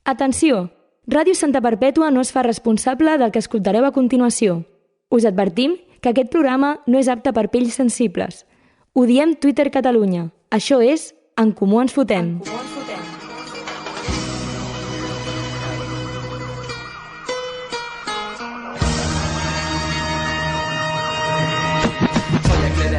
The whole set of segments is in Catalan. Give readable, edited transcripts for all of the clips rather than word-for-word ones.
Atenció! Ràdio Santa Perpètua no es fa responsable del que escoltareu a continuació. Us advertim que aquest programa no és apte per pells sensibles. Ho diem Twitter Catalunya. Això és En Comú Ens Fotem.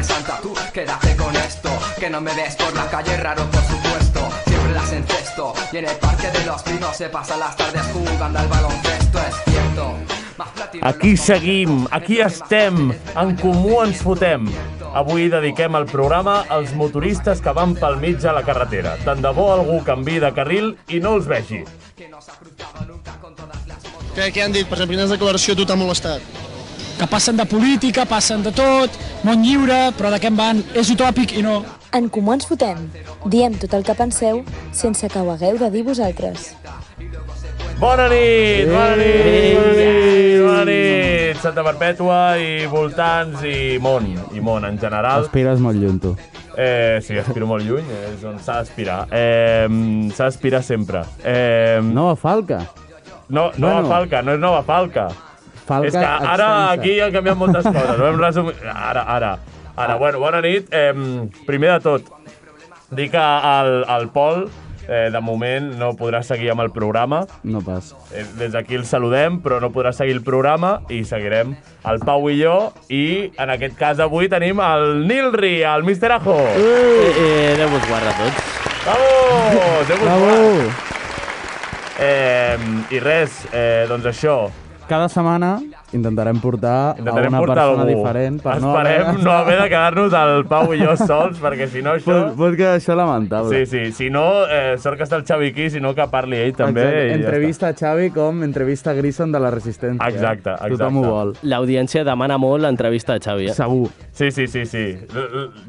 Santa, tú quédate con esto, que no me ves por la calle, raro por supuesto, siempre las encesto, y en el Parque de los Pinos se pasan las tardes jugando al baloncesto, es cierto. Aquí seguim, aquí estem, En Comú Ens Fotem. Avui dediquem el programa als motoristes que van pel mig de la carretera. Tant de bo algú canviï de carril i no els vegi. Què han dit? Per exemple, quina declaració a tu t'ha molestat? Que passen de política, passen de tot, món lliure, però de què en van? És utòpic i no. En Comú Ens Fotem. Diem tot el que penseu sense que ho hagueu de dir vosaltres. Bona nit, bona nit, bona nit, bona nit. Santa Perpètua i voltants i món en general. Aspires molt lluny, tu. Sí, aspiro molt lluny, és on s'ha d'aspirar. S'ha d'aspirar sempre. Nova Falca. No, Nova Falca, no és Nova Falca. Falca és que ara extensa. aquí han canviat moltes coses. Ho hem resumit. Ara. Bueno, bona nit. Primer de tot, dir que el Pol, de moment, no podrà seguir amb el programa. No pas. Des d'aquí el saludem, però no podrà seguir el programa i seguirem el Pau i jo. I en aquest cas avui tenim el Nilri, el Mr. Ajo. Déu vos guarda a tots. Vamos! Déu vos guarda. I res, doncs això. Cada setmana intentarem portar a una persona diferent. Esperem no haver de quedar-nos el Pau i jo sols, perquè si no això... Pot quedar això lamentable. Sí. Si no, sort que està el Xavi aquí, si no que parli ell també. Entrevista a Xavi com entrevista a Grison de la Resistència. Exacte. Tothom ho vol. L'audiència demana molt l'entrevista de Xavi, Segur. Sí.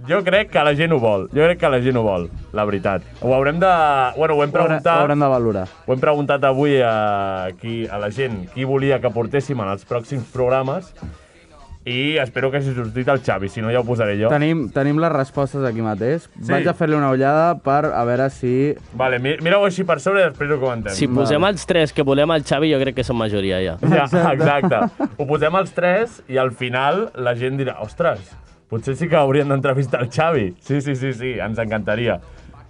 Jo crec que la gent ho vol. La veritat. Ho haurem de... Bueno, ho hem preguntat... Ho haurem de valorar. Ho hem preguntat avui a la gent qui volia que portéssim en els pròxims programes i espero que hagi sortit el Xavi, si no ja ho posaré jo. Tenim les respostes aquí mateix. Sí. Vaig a fer-li una ullada per a veure si... Vale, mira-ho així per sobre i després ho comentem. Si posem els tres que volem el Xavi, jo crec que som majoria ja. Ja, exacte. Ho posem els tres i al final la gent dirà, ostres, potser sí que haurien d'entrevistar el Xavi. Sí, ens encantaria.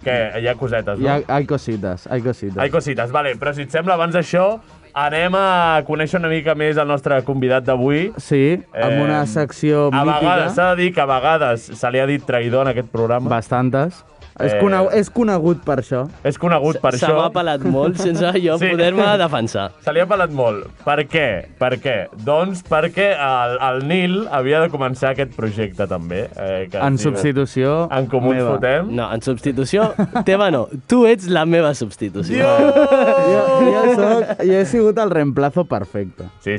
Que hi ha cosetes, no? Hay cositas. Hay cositas, vale. Però si et sembla, abans d'això, anem a conèixer una mica més el nostre convidat d'avui. Sí, amb una secció mítica. A vegades, s'ha de dir que a vegades se li ha dit traïdor en aquest programa. Bastantes. És conegut per això. És conegut per això. Se m'ha pelat molt sense jo poder-me defensar. Se li ha pelat molt. Per què? Doncs perquè el Nil havia de començar aquest projecte també. En substitució En Comú Ens Fotem. No, en substitució teva no. Tu ets la meva substitució. Jo he sigut el reemplazo perfecte. Sí,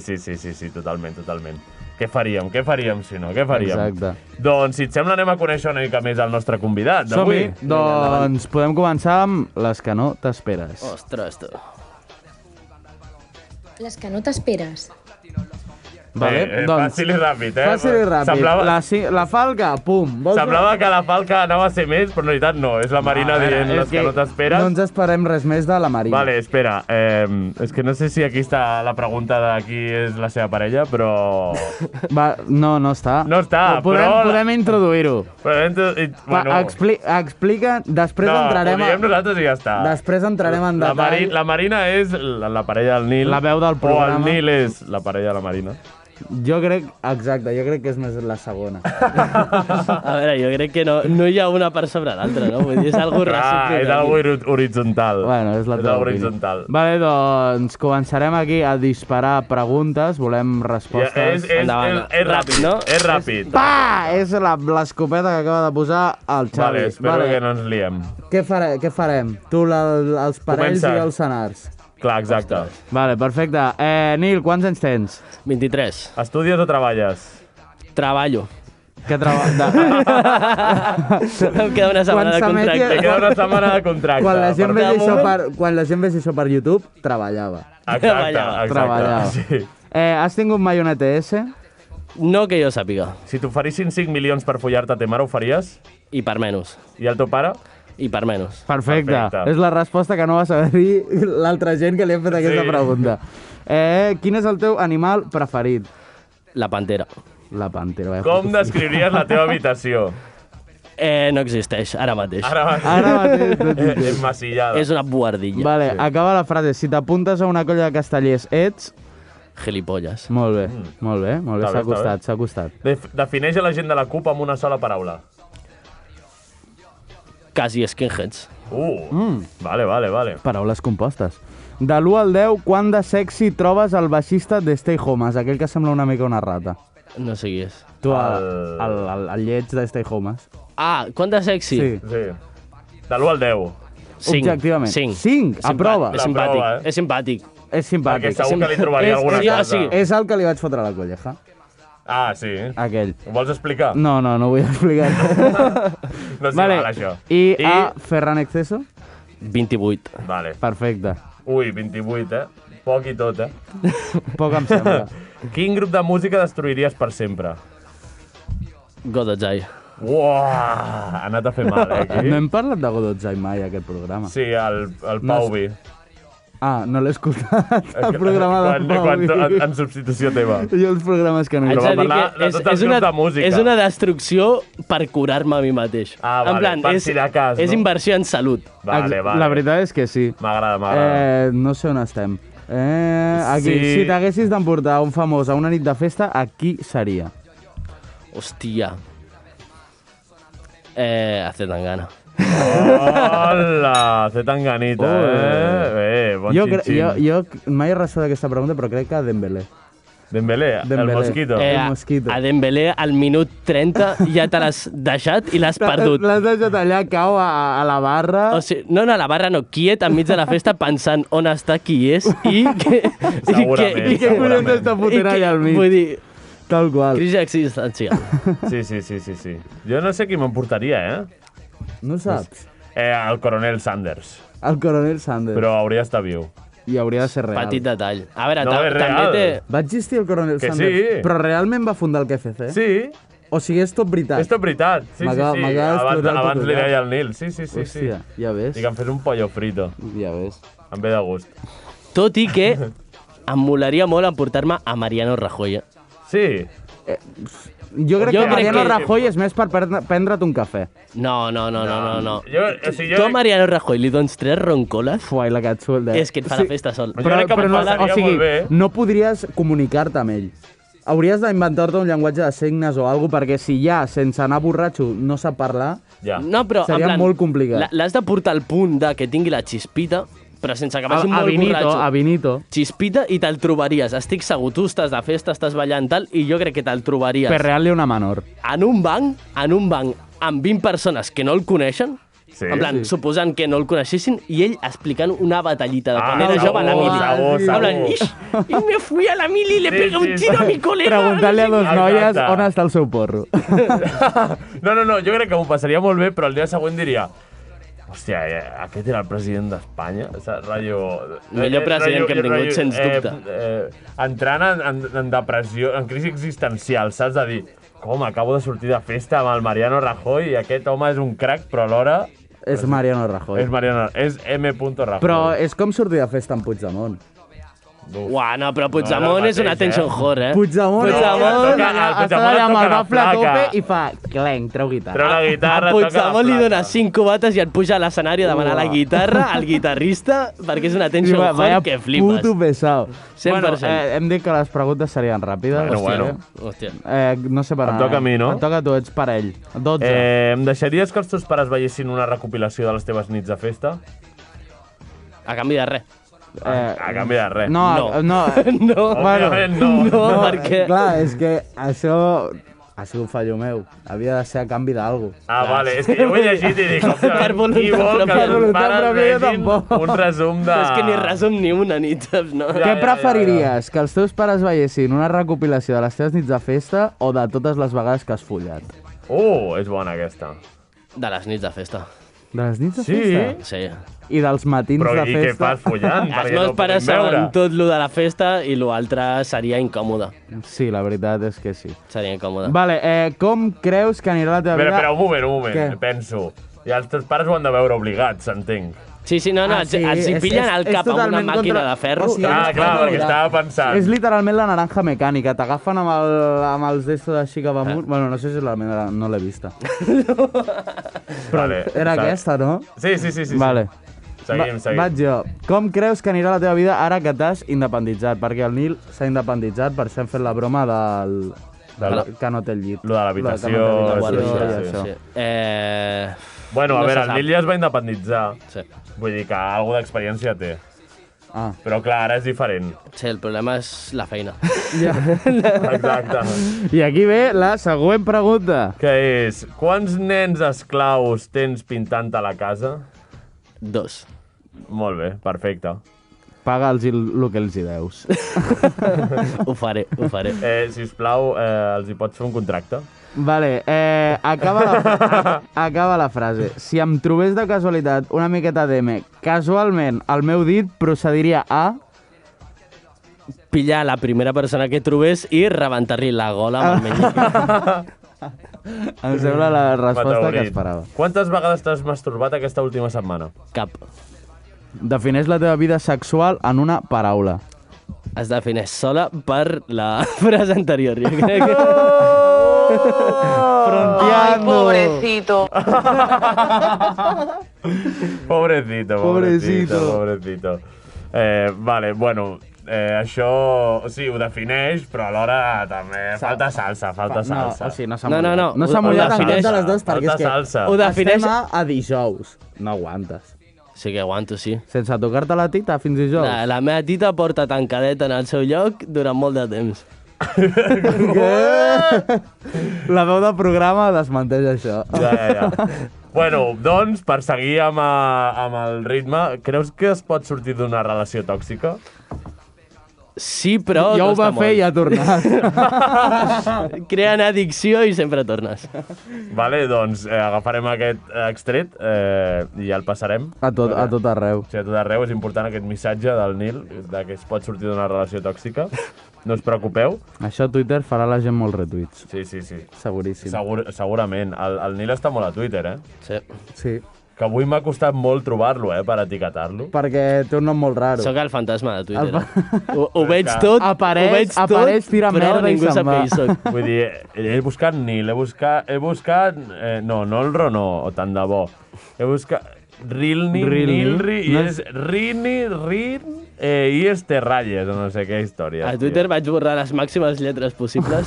totalment. Què faríem si no? Què faríem? Exacte. Doncs, si et sembla, anem a conèixer una mica més el nostre convidat d'avui. Som-hi. Doncs podem començar amb les que no t'esperes. Ostres, tu. Les que no t'esperes. Vale, doncs, fàcil i ràpid, Fàcil i ràpid. La Falca, pum. Semblava que la Falca anava a ser més, però en realitat no. És la Marina dient les que no t'esperes. No ens esperem res més de la Marina. Vale, espera. És que no sé si aquí està la pregunta de qui és la seva parella, però... No està. No està, Podem introduir-ho. Bueno, explica, després entrarem... No, ho diem nosaltres i ja està. Després entrarem en detall. La Marina és la parella del Nil. La veu del programa. O el Nil és la parella de la Marina. Jo crec que és més la segona. A veure, jo crec que no hi ha una per sobre l'altra, no? Vull dir, és algo ràpid. És algo horitzontal. Bueno, és la teva horitzontal. Vale, doncs començarem aquí a disparar preguntes. Volem respostes. És ràpid, no? És ràpid. Pa! És l'escopeta que acaba de posar el Xavi. Vale, espero que no ens liem. Què farem? Tu els parells i els senars. Clar, exacte. Vale, perfecte. Nil, quants anys tens? 23. Estudies o treballes? Treballo. Què treballa? Em queda una setmana de contracte. Em queda una setmana de contracte. Quan la gent vegi això per YouTube, treballava. Exacte. Sí. Has tingut mai un ETS? No que jo sàpiga. Si t'oferissin 5 milions per follar-te a ta mare, ho faries? I per menys. I el teu pare? I per menys. Perfecte. Perfecte. És la resposta que no va saber dir l'altra gent que li hem fet aquesta pregunta. Quin és el teu animal preferit? La pantera. La pantera. Com descriuries la teva habitació? No existeix, ara mateix. Ara Ara mateix. Emmacillada. És una buhardilla. Vale, acaba la frase. Si t'apuntes a una colla de castellers, ets... Gilipolles. Molt bé, molt bé, molt bé. Està bé, està bé. S'ha acostat. Defineix a la gent de la CUP amb una sola paraula. Quasi skinheads. Vale. Paraules compostes. De l'1 al 10, quant de sexy trobes el baixista de Stay Homes, aquell que sembla una mica una rata? No sé qui és. Tu, el lleig de Stay Homes. Ah, quant de sexy? Sí. Sí. De l'1 al 10. 5. Objectivament. 5. 5, a prova. És La simpàtic. prova, És simpàtic. És simpàtic. Perquè segur que li trobaria alguna cosa. És el que li vaig fotre a la colleja. Ah, sí. Aquell. Ho vols explicar? No vull explicar. No s'hi val, això. I a Ferran Exceso? 28. Vale. Perfecte. Ui, 28, Poc i tot, Poc em sembla. Quin grup de música destruiries per sempre? Godotzai. Uah! Ha anat a fer mal, aquí. No hem parlat de Godotzai mai, aquest programa. Sí, el Pau Vi. Ah, no l'he escoltat, el programa del Pau Vi. En substitució teva. Jo els programes que no hi Però ha. va parlar de tots els grups de música. És una destrucció per curar-me a mi mateix. Ah, vale, en plan, per si de cas, és no? inversió en salut. Vale. La veritat és que sí. M'agrada. No sé on estem. Aquí, Sí. si t'haguessis d'emportar un famós a una nit de festa, a qui seria? Hòstia. A Zetangana. Hola! Té tan ganita, Bé, bon xin-xin. Jo mai he respost aquesta pregunta, però crec que Dembélé. Dembélé, el mosquito. El mosquito. A Dembélé, al minut 30, ja te l'has deixat i l'has perdut. L'has deixat allà, cau a la barra. O sigui, no, a la barra no, quiet enmig de la festa pensant on està qui és i que... Segurament, I què collons està fotent allà al mig? Vull dir, Tal qual. crisi existencial. Sí. Jo no sé qui m'emportaria, No saps? El coronel Sanders. El coronel Sanders. Però hauria d'estar viu. I hauria de ser real. Petit detall. A veure, No, és també real. té... Va existir el coronel Que Sanders? sí. Però realment va fundar el KFC? Sí, O sigui, és tot veritat? és tot veritat. Sí. M'acaba d'explotar el Abans li petroleu. deia al Nil. Sí. Hòstia, ja ves. I que em fes un pollo frito. Ja ves. Em ve de gust. Tot i que em molaria molt emportar-me a Mariano Rajoy. Sí. Jo crec Jo que crec Mariano que- Rajoy és més per prendre't un cafè. No. Jo Tu a Mariano Rajoy li dones 3 roncoles, Fuai, la que et surt. és que et fa la festa sol. Jo crec que no, passaria o sigui, molt bé. no podries comunicar-te amb ell. Hauries d'inventar-te un llenguatge de signes o alguna cosa, perquè si ja, sense anar borratxo, no sap parlar... Ja. No, però, Seria en plan, molt complicat. L'has de portar al punt de que tingui la xispita, però sense que vagi molt borratxo. A Benito. Xispita i te'l trobaries. Estic segur, tu estàs de festa, estàs ballant tal, i jo crec que te'l trobaries. Perreant-li una menor. En un banc amb 20 persones que no el coneixen, Sí. en plan, suposant que no el coneixessin, i ell explicant una batallita de quan Ah, era jove a la segur, mili. segur. En plan, y me fui a la mili y le pegué un tiro a mi colega. Preguntant-li a dos Exacte. noies on està el seu porro. No, jo crec que m'ho passaria molt bé, però el dia següent diria hòstia, aquest era el president d'Espanya? Millor president que hem tingut, sens dubte. Entrant en depressió, en crisi existencial, saps? De dir, com, acabo de sortir de festa amb el Mariano Rajoy i aquest home és un crac, però alhora... És Mariano Rajoy. És M. Rajoy. Però és com sortir de festa amb Puigdemont. Uah, no, però Puigdemont No era el és una mateix, attention whore, eh? Puigdemont Puigdemont està allà amb toca el la bafle a placa. tope i fa clenc, treu guitarra. Treu la guitarra, A toca la Puigdemont li placa. dona 5 cubates i et puja a l'escenari a demanar la guitarra al guitarrista perquè és una attention whore que flipes. Puto pesado. 100%. Bueno, hem dit que les preguntes serien ràpides. Bueno. Hòstia. No sé per Em toca a mi, no? Et toca a tu, ets parell. 12. Em deixaries que els teus pares veiessin una recopilació de les teves nits de festa? A canvi de res. A canvi de res. No. No. Òbviament no. No, perquè... Clar, és que això ha sigut fallo meu. Havia de ser a canvi d'algo. Ah, vale, és que jo ho he llegit i dic, Per voluntat qui vol que pròpia. els voluntat pares pròpia, jo vegin tampoc. un resum de... És que ni resum ni una nit, saps? No? Què preferiries? Que els teus pares veiessin una recopilació de les teves nits de festa o de totes les vegades que has follat? És bona aquesta. De les nits de festa. De les nits de Sí? festa? Sí. I dels matins Però de i què festa? fas follant? Els Perquè meus no pares podem veure. saben tot lo de la festa i l'altre seria incòmode. Sí, la veritat és que sí. Seria incòmode. Vale, com creus que anirà la teva vida? Espera, un moment. Què? Penso. I els teus pares ho han de veure obligats, entenc. Sí, no, sí, els hi pillen al cap amb una totalment màquina contra- de ferro. O sigui, Clar, perquè estava pensant. És literalment la naranja mecànica. T'agafen amb els d'estos així cap amunt. Bueno, no sé si és la meva, no l'he vista. Vale, Era aquesta, no? Sí. Vale. Seguim. Vaig jo. Com creus que anirà la teva vida ara que t'has independitzat? Perquè el Nil s'ha independitzat, per això hem fet la broma que no té el llit. Lo de l'habitació, La Guarda, guarda, sí. Bueno, a No veure, se el sap. Nil ja es va independitzar. Sí. Vull dir que alguna d'experiència té. Ah. Però clar, ara és diferent. Sí, el problema és la feina. Exacte. I aquí ve la següent pregunta. Que és, quants nens esclaus tens pintant a la casa? 2. Molt bé, perfecte. Paga'ls el que els hi deus. Ho faré. Sisplau, els hi pots fer un contracte? Vale, acaba la frase. Si em trobés de casualitat una miqueta d'M, casualment el meu dit procediria a... Pillar la primera persona que trobés i rebentar-li la gola amb el menyic. Em sembla la resposta que Meteorit. esperava. Quantes vegades t'has masturbat aquesta última setmana? Cap. Defineix la teva vida sexual en una paraula. Es defineix sola per la frase anterior. Jo crec que... Fronteando. Pobrecito. Pobrecito. Vale, bueno, això, o sigui, ho defineix, però alhora també falta salsa. No, o sigui, no s'ha No, mullat. no, No s'ha ho mullat en defineix. cap de les dues perquè Falta és que salsa. Ho defineix... estem a dijous. No aguantes. Sí que aguanto, sí. Sense tocar-te la tita fins dijous. La meva tita porta tancadeta en el seu lloc durant molt de temps. La veu de programa desmenteix això. Ja. Bueno, doncs, per seguir amb el ritme, creus que es pot sortir d'una relació tòxica? Sí, però Ja ho costa va fer i ha tornat. Creen addicció i sempre tornes. Vale, doncs agafarem aquest extret i ja el passarem. A tot arreu. O sigui, a tot arreu és important aquest missatge del Nil, de que es pot sortir d'una relació tòxica. No us preocupeu. Això a Twitter farà la gent molts retuits. Sí. Seguríssim. Segurament. El Nil està molt a Twitter, Sí. Sí. Que avui m'ha costat molt trobar-lo, per etiquetar-lo. Perquè té un nom molt raro. Sóc el fantasma de Twitter. Ho veig tot, Apareix, tira però merda i ningú se'n sap va. qui soc. Vull dir, he buscat Nil, he buscat... No el Ronó, o tant de bo. He buscat... Rilni, Nilri, i és Rini, i és Terralles, o no sé què història. A Twitter vaig borrar les màximes lletres possibles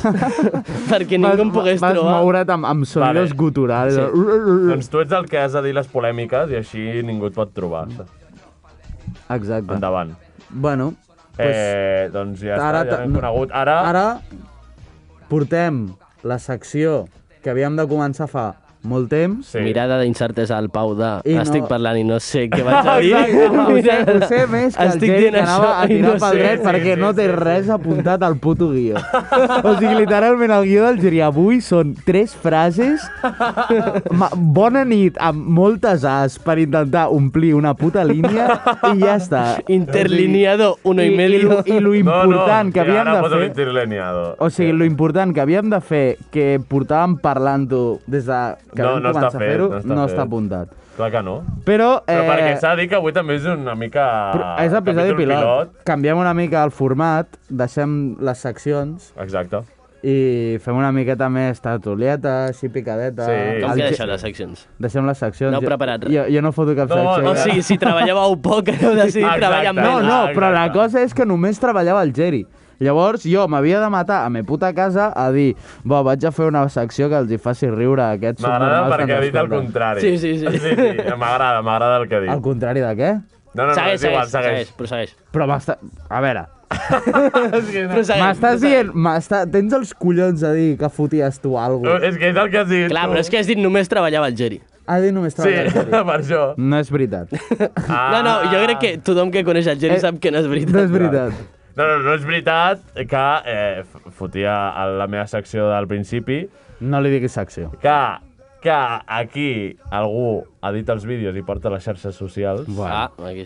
perquè ningú em pogués vas trobar. Vas moure't amb sonidos guturals. Sí. Doncs tu ets el que has de dir les polèmiques i així ningú et pot trobar. Exacte. Endavant. Bueno, doncs ja està, ja l'hem conegut. Ara portem la secció que havíem de començar fa molt temps. Sí. Mirada d'incertesa al Pau de... I no- Estic parlant i no sé què vaig a dir. Exacte, ho sé més que el Estic Geri dient que anava això a i tirar no pel sé. dret perquè no té res apuntat al puto guió. O sigui, literalment el guió del Geri avui són 3 frases bona nit amb moltes as per intentar omplir una puta línia i ja està. Interlineado 1,5. I lo important que havíem ara de poso fer... l'interlineado. O sigui, lo important que havíem de fer, que portàvem parlant-ho des de que vam No està començar a fet, fer-ho, no està està fet. apuntat. Clar que no. Però perquè s'ha de dir que avui també és una mica... és episodi capítol pilot. Canviem una mica el format, deixem les seccions Exacte. i fem una miqueta més tertulieta, així picadeta. Sí. Com El que Ge- deixeu les seccions? Deixem les seccions. No heu preparat res. Jo no foto cap No, secció. O sigui, si treballàveu poc, heu decidit Exacte. treballar amb No, menys. no, però la exacte. cosa és que només treballava el Geri. Llavors jo m'havia de matar a me puta casa a dir vaig a fer una secció que els hi faci riure a aquests M'agrada subnormals que perquè ha ens dit el escolten. contrari. Sí. M'agrada el que ha dit. Al contrari de què? No, Segueix, és igual, segueix, prossegueix. Però a veure, Prossegueix. m'estàs dient... Tens els collons a dir que foties tu alguna cosa. És que és el que has dit. Clar, però és que has dit només treballava el Geri. Ha dit només Sí, treballar el Geri. per això. No és veritat. No, jo crec que tothom que coneix el Geri sap que no és veritat. No és veritat. No és veritat que fotia a la meva secció del principi No li diguis secció. que aquí algú edita els vídeos i porta a les xarxes socials. Ah, aquí sí.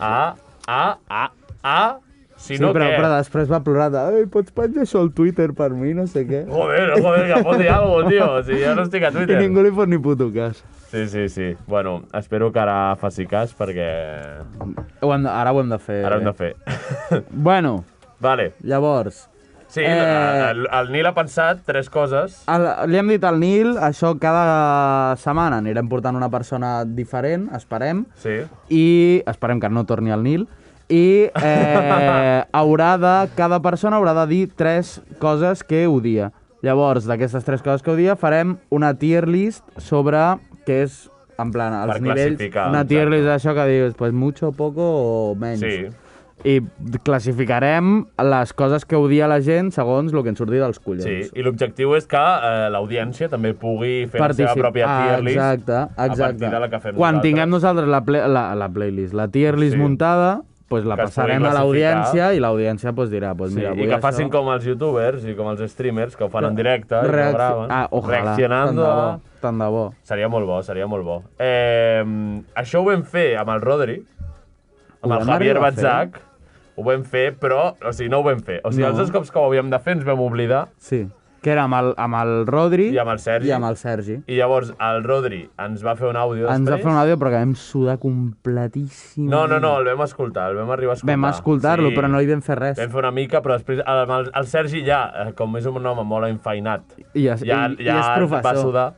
A Si no, però, què? però després va plorar de "Ei, pots penjar això al Twitter per mi, no sé què". Joder, que foti algo, tio. Si ja no estic a I Twitter. ningú li fot ni puto cas. Sí. Bueno, espero que ara faci cas perquè... Ara ho hem de fer. Ara ho hem de fer. Bueno, Vale. llavors... Sí, el Nil ha pensat 3 coses. Li hem dit al Nil, això cada setmana anirem portant una persona diferent, esperem, Sí. i esperem que no torni al Nil, i cada persona haurà de dir 3 coses que odia. Llavors, d'aquestes 3 coses que odia, farem una tier list sobre què és, en plan, els Per nivells, classificar, una tier exacte. list d'això que dius, pues mucho, poco o menys. Sí. I classificarem les coses que odia la gent segons el que ens surti dels collons. Sí, i l'objectiu és que l'audiència també pugui fer la seva pròpia tier list Exacte. a partir de la que fem Quan nosaltres. tinguem nosaltres la playlist, la tier list Sí. muntada, pues la Que es passarem pugui a l'audiència classificar. i l'audiència pues, dirà, pues, Sí, mira, i avui que facin això... com els youtubers i com els streamers, que ho fan en directe i ho graven, ojalà, reaccionando. tant de bo. Seria molt bo, seria molt bo. Això ho vam fer amb el Rodri, amb Ho el vam Javier arribar a fer? Batzac, ho vam fer, però, o sigui, no ho vam fer. O sigui, No. els 2 cops que ho havíem de fer ens vam oblidar, Sí, que era amb el Rodri i amb el Sergi. i amb el Sergi. I llavors el Rodri ens va fer un àudio Ens va després. fer un àudio però que vam sudar completíssim. No, el vam escoltar, el vam arribar a escoltar. Vam escoltar-lo, però no hi vam fer res. Vam fer una mica, però després el Sergi ja, com és un home molt enfeinat, I és professor. va sudar.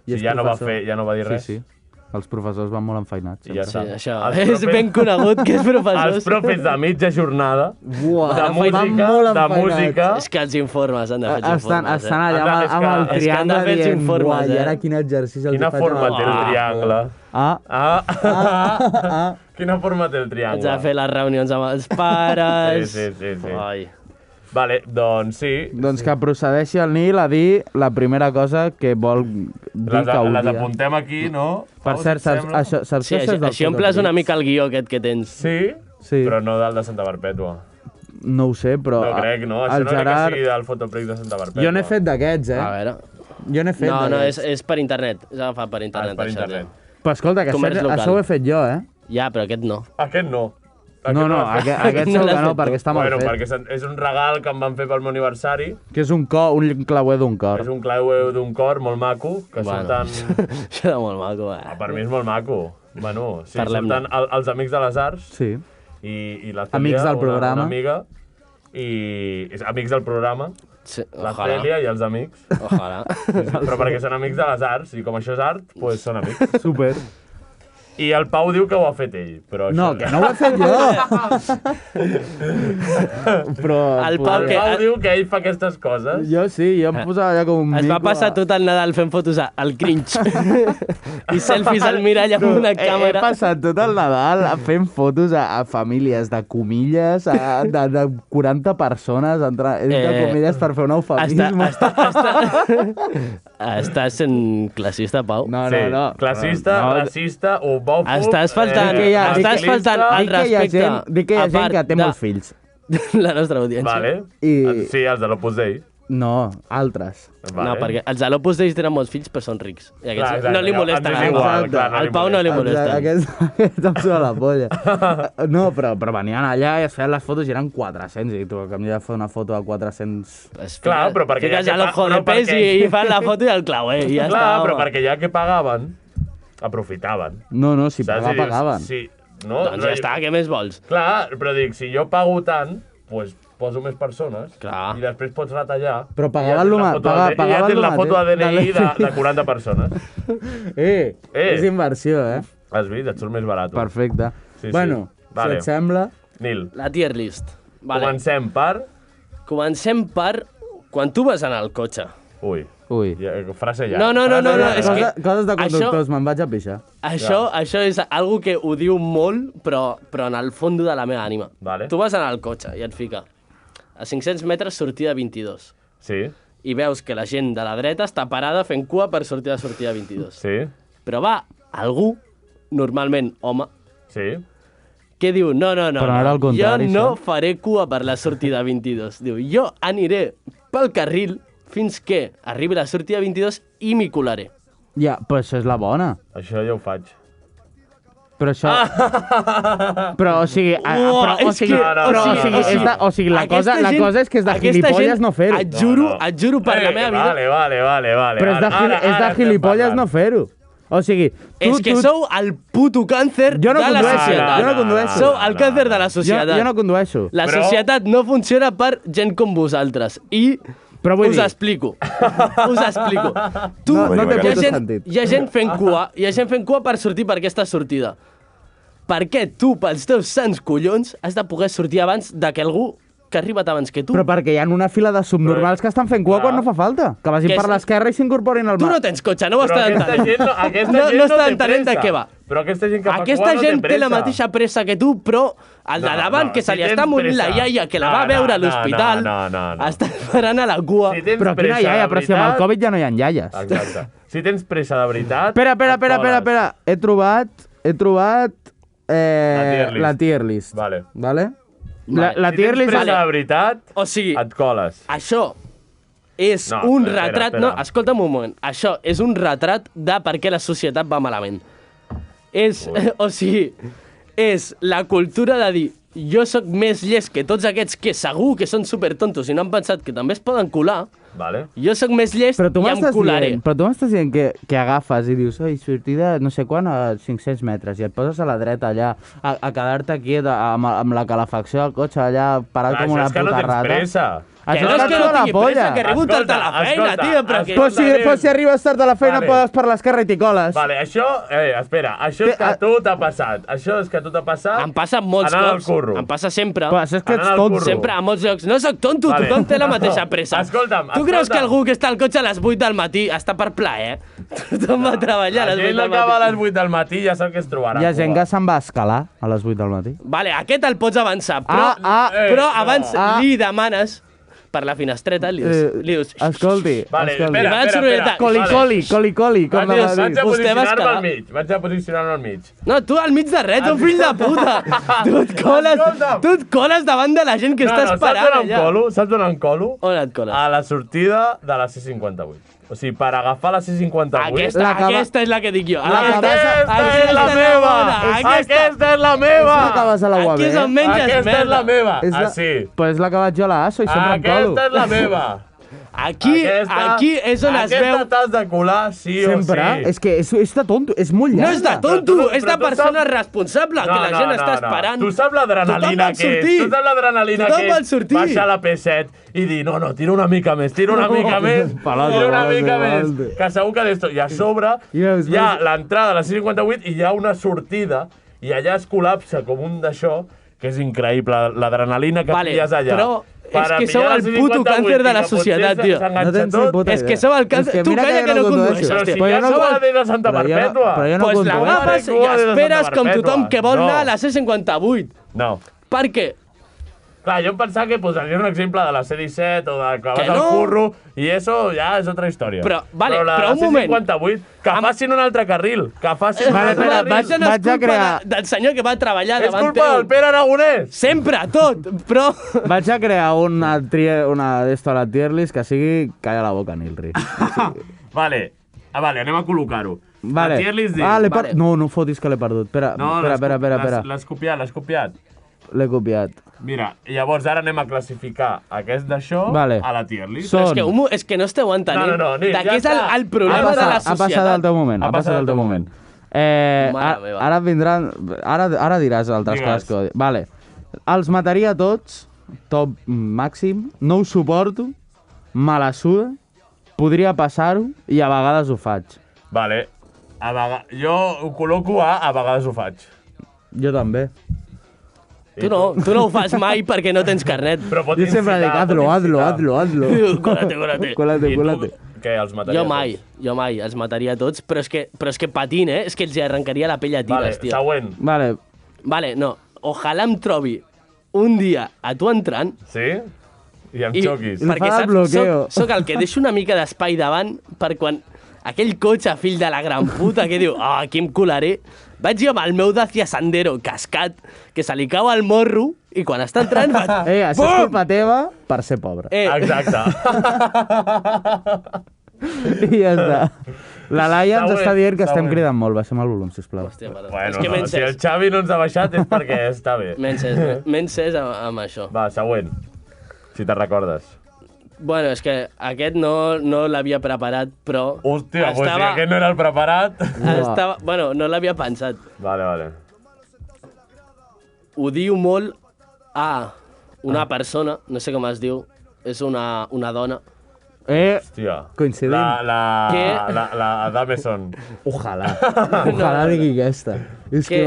I és ja no va professor. ja no va dir res. Sí. Els professors van molt enfeinats. I ja Sí, està. això Els és profes- ben conegut, que és professors. Els profes de mitja jornada, Buah, de van música, molt de enfeinats. música... És que els informes han de fer els Estan informes. allà amb, És que- amb el és que han de triangle fer els dient, informes, "Uai, i ara eh? quin exercici els Quina faig forma amb té el triangle? Ah. Quina forma té el Haig de triangle? fer les reunions amb els pares... Sí. Ai. Vale, doncs sí. Doncs que procedeixi el Nil a dir la primera cosa que vol dir Les que odia. apuntem aquí, no? Per Pau, cert, si et sembla? saps Sí, que això és del així omples una Fototrix? mica el guió aquest que tens. Sí? Sí. Però no del de Santa Perpètua. No ho sé, però... No crec, no? Això el no crec que Gerard... sigui del Fotoprix de Santa Perpètua. Jo n'he fet d'aquests, A veure... Jo n'he fet No, d'aquests. és per internet. És agafat per internet, per això. internet. Però escolta, que Comerç local. això ho he fet jo, Ja, però aquest no. Aquest no. No, Aquest aquest No segur l'has que no, fet tu. perquè està mal Bueno, fet. perquè és un regal que em van fer pel meu aniversari. Que és un clauer d'un cor. És un clauer d'un cor molt maco, que surten... Això era molt maco, Per mi és molt maco. Bueno, sí, Parlem-ne. surten els Amics de les Arts Sí. i la Cèlia, Amics del programa. una amiga, i és amics del programa, Sí, la ojalà. Cèlia i els amics. Ojalà. Però perquè són amics de les arts, i com això és art, doncs són amics. Super. I el Pau diu que ho ha fet ell, però No, això... que no ho he fet jo. Però... El Pau El que- Pau diu que ell fa aquestes coses. Jo sí, jo em posava allà com un Es va mico passar tot el Nadal fent fotos al cringe. I selfies al mirall amb una He càmera. passat tot el Nadal fent fotos a famílies de comilles, de 40 persones, entre comilles, per fer un eufemisme. Estàs sent classista, Pau? No, Sí, no, no. classista, No, racista, homòfob... Estàs faltant- Dic que hi ha- estàs dic- faltant al dic que hi ha respecte, gent- Dic que hi ha a gent part que té de- molts fills. La nostra audiència. Vale. I- Sí, els de l'Opus Dei. No, altres. No, perquè els de l'Opus Dei tenen molts fills, però són rics. I aquests Clar, exacte, no li molesta ens és gaire. igual, clar, Al Pau no li molesta. Aquest em suda la polla. No, però venien allà i es feien les fotos i eren 400. I tu, que em de fer una foto de 400... Clar, però perquè Fiques ja a que l'ojo pa- de però pes perquè- i fan la foto i el clau, i ja Clar, està. però home. perquè ja que pagaven, aprofitaven. No, si Saps? pagar, I dius, pagaven. Sí, no, Doncs ja està, què més vols? Clar, però dic, si jo pago tant, doncs poso més persones Clar. i després pots retallar. Però i pagaven tens lo la ma- foto paga- de- i ja pagaven tens lo la foto de mateix. DNI de 40 persones. És inversió, Has vist? Et surt més barat. Perfecte. Sí, sí. Bueno, Vale. si et sembla... Nil, La tier list. Vale. comencem per... Comencem per quan tu vas anar al cotxe. Ui, Ui. frase ja. No, és que... Coses de conductors, això- me'n vaig a pixar. Això és algo que ho diu molt, però en el fons de la meva ànima. Vale. Tu vas anar al cotxe i et fica a 500 metres sortida 22 Sí, i veus que la gent de la dreta està parada fent cua per sortir de sortida 22. sí, Però va algú, normalment home, sí. que diu, no, Però no era al contrari, jo no això. faré cua per la sortida 22. Diu, jo aniré pel carril fins que arribi la sortida 22 i m'hi colaré. Ja, però això és la bona. Això ja ho faig. Però això... Però, o sigui... O sigui, la cosa és que és de gilipolles no fer-ho. Et juro per la meva vida... Vale. Però és de gilipolles no fer-ho. O sigui... És que sou el puto càncer de la societat. Jo no condueixo. Sou el càncer de la societat. Jo no condueixo. La societat no funciona per gent com vosaltres. I... Us explico. No té puto sentit. Hi ha gent fent cua per sortir per aquesta sortida. Per què tu, pels teus sants collons, has de poder sortir abans de que algú que ha arribat abans que tu? Però perquè hi ha una fila de subnormals que estan fent cua quan no fa falta. Que vagin per l'esquerra i s'incorporin al mar. Tu no tens cotxe, no ho estàs entenent. Aquesta gent no està entenent de què va. Però aquesta gent que fa Aquesta cua no té gent té la pressa. mateixa pressa que tu, però el de davant, que se li està morint la iaia, que la va veure a l'hospital, està esperant a la cua. Però quina iaia? Però si amb el Covid ja no hi ha iaies. Exacte. Si tens pressa de veritat... Espera. He trobat la tier list. Vale. La tier list... Si tens pressa de veritat, o sigui, et coles. Això és un retrat... No, escolta'm un moment. Això és un retrat de per què la societat va malament. O sigui, és la cultura de dir jo sóc més llest que tots aquests que segur que són supertontos i no han pensat que també es poden colar. Vale. Jo sóc més llest i em colaré. Però tu m'estàs dient que agafes i dius sortida no sé quan a 500 metres i et poses a la dreta allà a quedar-te aquí amb la calefacció del cotxe allà parat com una puta rata. Això és que no tens pressa. Que no és que no tingui pressa, que arribo tard a la feina, tio. Però si arribes tard a la feina podes per l'esquerra i t'hi coles. Vale, això... espera, això és que a tu t'ha passat. Em passa molts cops. Em passa sempre. Però és que ets tonto. Sempre a molts llocs. No soc tonto, tothom té la mateixa pressa. Escolta'm. Tu creus que algú que està al cotxe a les 8 del matí està per plaer? Tothom va treballar a les 8 del matí. La gent acaba a les 8 del matí ja sap que es trobarà. Hi ha gent que se'n va a escalar a les 8 del matí. Vale, aquest el pots avançar, però abans li demanes per la finestreta, li dius... Escolti. Vale, espera. Coli, com la va dir. Vaig a posicionar-me al mig. No, tu al mig de res, ets un fill de puta. Tu et coles davant de la gent que està esperant allà. Saps on em colo? On et coles? A la sortida de la C58. O sigui, per agafar la C58... Aquesta és la que dic jo. Aquesta és la meva! Aquesta és la meva! Aquí és on menges merda. Aquesta és la meva. Sí. Però és la que vaig jo a la ASO i sempre em colo. Aquesta és la meva. Aquí és on es veu... Aquesta t'has de colar, sí o sí. Sempre? És que és de tonto, és molt llarga. No és de tonto, és de persona responsable, que la gent està esperant. Tu saps l'adrenalina que és? Tu saps l'adrenalina que és? Baixa la P7 i dir, no, tira una mica més, tira una mica més, que segur que d'esto... I a sobre hi ha l'entrada a la C58 i hi ha una sortida i allà es col·lapsa com un d'això, que és increïble, l'adrenalina que pilles allà. Però és que sou el puto càncer de la societat, tio. No tens ni puta idea. És que sou el càncer... Tu calla que no condueixes, tio. Però si ja sou a la de Santa Perpètua. Pues l'agafes i esperes com tothom que vol anar a la C58. No. Per què? Clar, jo em pensava que posaria un exemple de la C17 o de que vas al curro i això ja és altra història. Però un moment. La C58, que facin un altre carril. Que facin un altre carril. Vaig a crear... del senyor que va treballar davant teu. És culpa del Pere Aragonès. Sempre, tot, però... Vaig a crear una d'esto a la tier list que sigui calla la boca, Nilri. Vale, anem a col·locar-ho. Vale. La tier list diu... No fotis que l'he perdut. Espera. L'has copiat. L'he copiat. Mira, llavors ara anem a classificar aquest d'això a la tier list. Però és que no esteu entenent de què és el problema de la societat. Ha passat el teu moment. Ara vindran... Ara diràs altres coses. Vale. Els mataria tots, top màxim, no ho suporto, me la suda, podria passar-ho i a vegades ho faig. Vale. Jo ho col·loco a vegades ho faig. Jo també. Tu no ho fas mai perquè no tens carnet. Jo sempre dic, hazlo. Cólate. Què, els mataria tots? Jo mai, els mataria tots, però és que patint, és que els arrencaria la pell a tires, tio. Següent. Vale, no. Ojalà em trobi un dia a tu entrant... Sí? I em xoquis. Perquè saps, soc el que deixo una mica d'espai davant per quan aquell cotxe, fill de la gran puta, que diu, aquí em colaré... Vaig jo amb el meu Dacia Sandero cascat, que se li cau al morro, i quan està entrant faig... Això és culpa teva per ser pobre. Exacte. I ja està. La Laia ens Està està bé, dient que està estem bé. cridant molt. Baixem el volum, sisplau. Hòstia, perdó. Bueno, és que m'he si el encès. Xavi no ens ha baixat és perquè està bé. M'he encès amb això. Va, següent. Si te'n recordes. Bueno, és que aquest no l'havia preparat, però... Hòstia, pues si aquest no era el preparat. Bueno, no l'havia pensat. Vale. Odio molt a una persona, no sé com es diu, és una dona. Hòstia. Coincidim. La Dameson. Ojalà. Ojalà digui aquesta. És que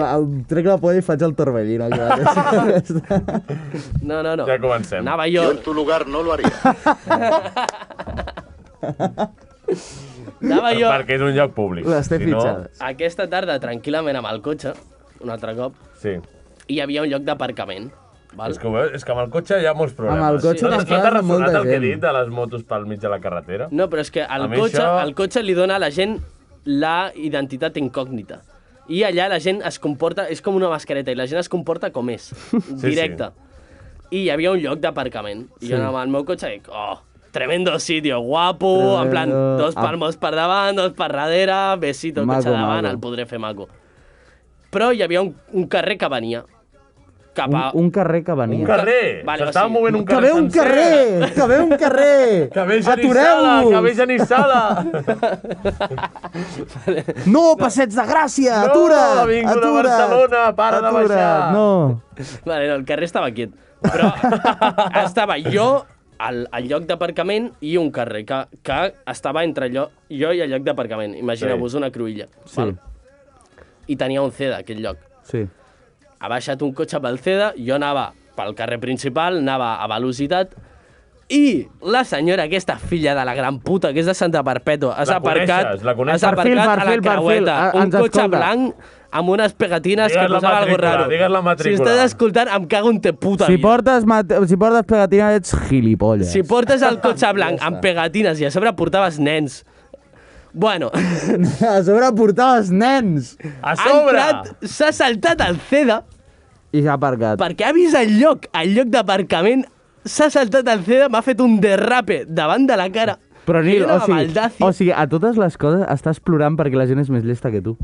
trec la polla i faig el torbellino. No. Ja comencem. Anava jo... Yo en tu lugar no lo haría. Anava jo... Perquè és un lloc públic. Les té Si no- fitxades. Aquesta tarda, tranquil·lament, amb el cotxe, un altre cop, Sí. i hi havia un lloc d'aparcament. Val? És que, ho veus? És que amb el cotxe hi ha molts problemes. Amb el cotxe no, t'enfades t'ha amb molta ressonat el que he gent. dit de les motos pel mig de la carretera? No, però és que A mi això- el cotxe li dona a la gent la identitat incògnita. I allà la gent es comporta, és com una mascareta, i la gent es comporta com és, directe. I hi havia un lloc d'aparcament. I jo anava al meu cotxe i dic, tremendo sitio, guapo, en plan, dos palmos per davant, dos per darrere, besito, Maco, cotxe davant, maco. el podré fer maco. Però hi havia un carrer que venia cap a... Un carrer que venia. Un carrer! Vale, S'estava o sigui, movent un Que carrer ve un sencer! carrer! Que ve un carrer! Que ve Genissala! Atureu-vos! Que ve Genissala! No, Passeig de Gràcia! No, Atura! l'Avinguda Atura! Barcelona, para de Atura! baixar. No. Vale, no, el carrer estava quiet. Però estava jo al lloc d'aparcament i un carrer que estava entre jo i el lloc d'aparcament. Imagineu-vos una cruïlla. Sí. Val? I tenia un CEDA, aquell lloc. Sí. Ha baixat un cotxe pel CEDA, jo anava pel carrer principal, anava a velocitat, i la senyora, aquesta filla de la gran puta, que és de Santa Perpètua, La coneixes? s'ha aparcat a la creueta. Un ens cotxe escolta. blanc amb unes pegatines Digues que la posava algo matrícula, raro. digues la matrícula. Si estàs escoltant, em cago en te puta Si vida. portes pegatina ets gilipolles. Si portes el cotxe blanc amb pegatines i a sobre portaves nens... Bueno, A sobre portaves nens! A ha sobre! entrat, s'ha saltat el CEDA I s'ha aparcat. perquè ha vist el lloc d'aparcament, s'ha saltat el CEDA, m'ha fet un derrape davant de la cara. Però Nil, Era o sigui, maldacio. a totes les coses estàs plorant perquè la gent és més llesta que tu.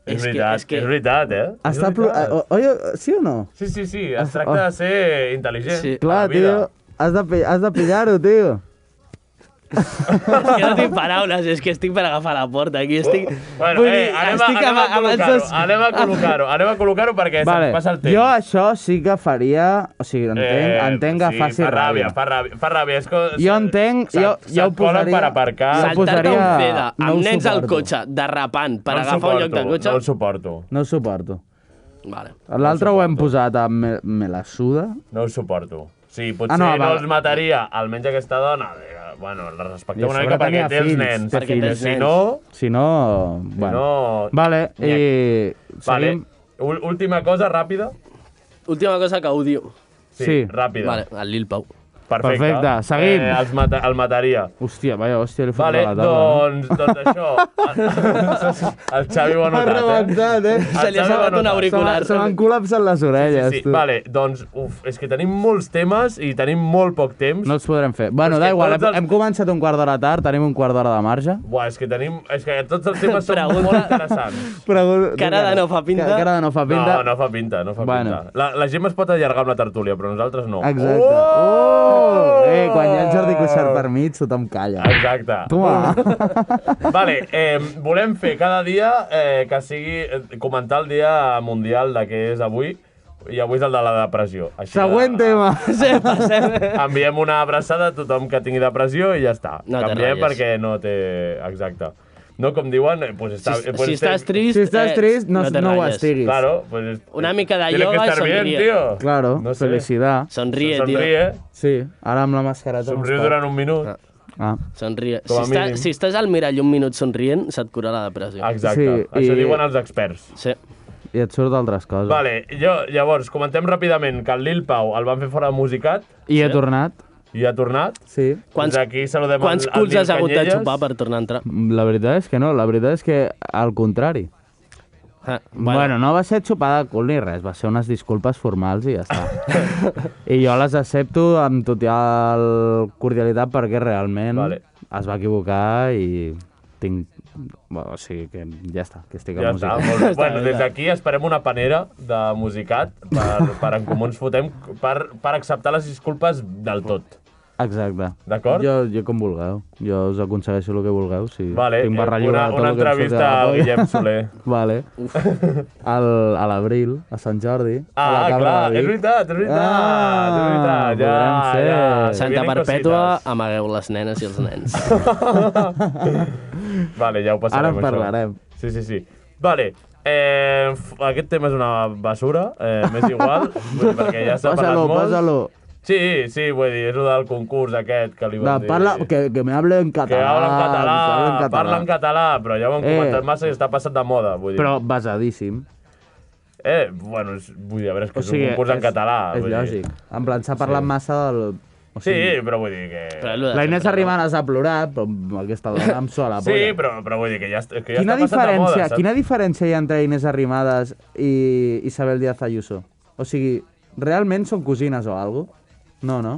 És És que- veritat, eh? Està És veritat. sí o no? Sí, es tracta de ser intel·ligent. Sí. a Clar, la vida. tio, has de pillar-ho, tio. És que no tinc paraules, és que estic per agafar la porta. Aquí estic... Bueno, Vull dir, estic anem a amb col·locar-ho perquè Vale, se'ns passa el temps. jo això sí que faria... O sigui, entenc que faci fa ràbia. Fa ràbia. És que Jo entenc, jo ho se't colen posaria... per aparcar. jo Saltar-te posaria- un CEDA no amb ho nens al suporto. cotxe, derrapant, per No el agafar un lloc de suporto, cotxe... No el suporto. No ho suporto. Vale. L'altre ho hem posat a me la suda. No ho suporto. Sí, potser no, no va. els mataria, almenys aquesta dona. Bueno, la I respectem a una sobre mica perquè tenia té els fills, nens. té Perquè té els Si nens. no... Si no... Bueno. no... Vale, i... Vale. Seguim. Última cosa, ràpida. Última cosa que odio. Sí. Ràpida. Vale, el Lil Pau. Perfecte, seguim. El mataria. Hòstia, li fot Vale, a la taula. doncs això. El Xavi ho ha notat, rebentat, eh? Se li ha salvat un auricular. Se m'han col·lapsat les orelles, Sí, tu. vale, doncs, és que tenim molts temes i tenim molt poc temps. No els podrem fer. Bueno, És que da igual, tots els- hem començat un quart d'hora tard, tenim un quart d'hora de marge. Buah, és que tots els temes són Pregunta. molt interessants. Cara de no fa pinta. Cara de no fa pinta. No fa pinta, no fa Bueno. pinta. La Gemma es pot allargar amb la tertúlia, però nosaltres no. Exacte. Quan hi ha el Jordi Cuixart per mig, tothom calla. Exacte. Toma. Vale, volem fer cada dia que sigui comentar el dia mundial de què és avui, i avui és el de la depressió. Així Següent tema. Sí, passem. Enviem una abraçada a tothom que tingui depressió i ja està. No te Canviem ratlles. perquè no té... Exacte. No, com diuen, pues està... Si estàs trist... Si estàs trist, no te ho ratlles. estiguis. Claro, pues... Una mica de tiene yoga que y estar bien, sonríe. tío. Claro, No sé. felicidad. Sonríe, tío. Somríe, Sí, ara amb la mascareta... no somriu es pot. durant un minut. Ah. Somríe. Com a mínim. Si estàs al mirall un minut somrient, se't cura la depressió. Exacte, Sí, això i- diuen els experts. Sí. I et surt d'altres coses. Vale, llavors, comentem ràpidament que el Lil Pau el van fer fora de Musicat I he tornat. i ha tornat. Sí. Quants- Des d'aquí saludem Quants el culs Nil has hagut de Canyelles. xupar per tornar a entrar? La veritat és que no, la veritat és que al contrari. Bueno, no va ser xupada de cul ni res, va ser unes disculpes formals i ja està. I jo les accepto amb total cordialitat perquè realment Vale. es va equivocar i tinc Bueno, o sigui que ja està, que estic Ja a està. música. Bueno, des d'aquí esperem una panera de musicat per En Comú Ens Fotem per acceptar les disculpes del tot. Exacte. D'acord? Jo com vulgueu. Jo us aconsegueixo el que vulgueu. Si Vale, tinc barra lliure de tot una el que em entrevista surti de la a polla. Guillem Soler. Vale. A l'abril, a Sant Jordi. a la Ah, Cabra clar, de Vic. és veritat, és veritat. Ah, és veritat, ja, podrem ser. ja. Santa Vienen Perpètua, cositas. amagueu les nenes i els nens. Vale, ja ho passarem, Ara en això. parlarem. Sí. Vale, aquest tema és una basura, m'és igual, vull dir, perquè ja s'ha parlat molt. Pásalo. Sí, vull dir, és el del concurs aquest que li van dir. Parla, que me hable en català. Que habla en català, que hable en català. parla en català, però ja ho hem comentat massa i està passat de moda, vull dir. Però basadíssim. Bueno, vull dir, a veure, és que O és sigui, un concurs en català. És vull dir. lògic. En plan, s'ha parlat massa del... O Sí, sigui, però vull dir que... Però és lo de la Inés sempre, Arrimadas ha plorat, però aquesta dona em sola la Sí, polla. però vull dir que ja està passat Quina de moda, diferència, saps? quina diferència hi ha entre Inés Arrimadas i Isabel Díaz Ayuso? O sigui, realment són cosines o alguna cosa? No, no?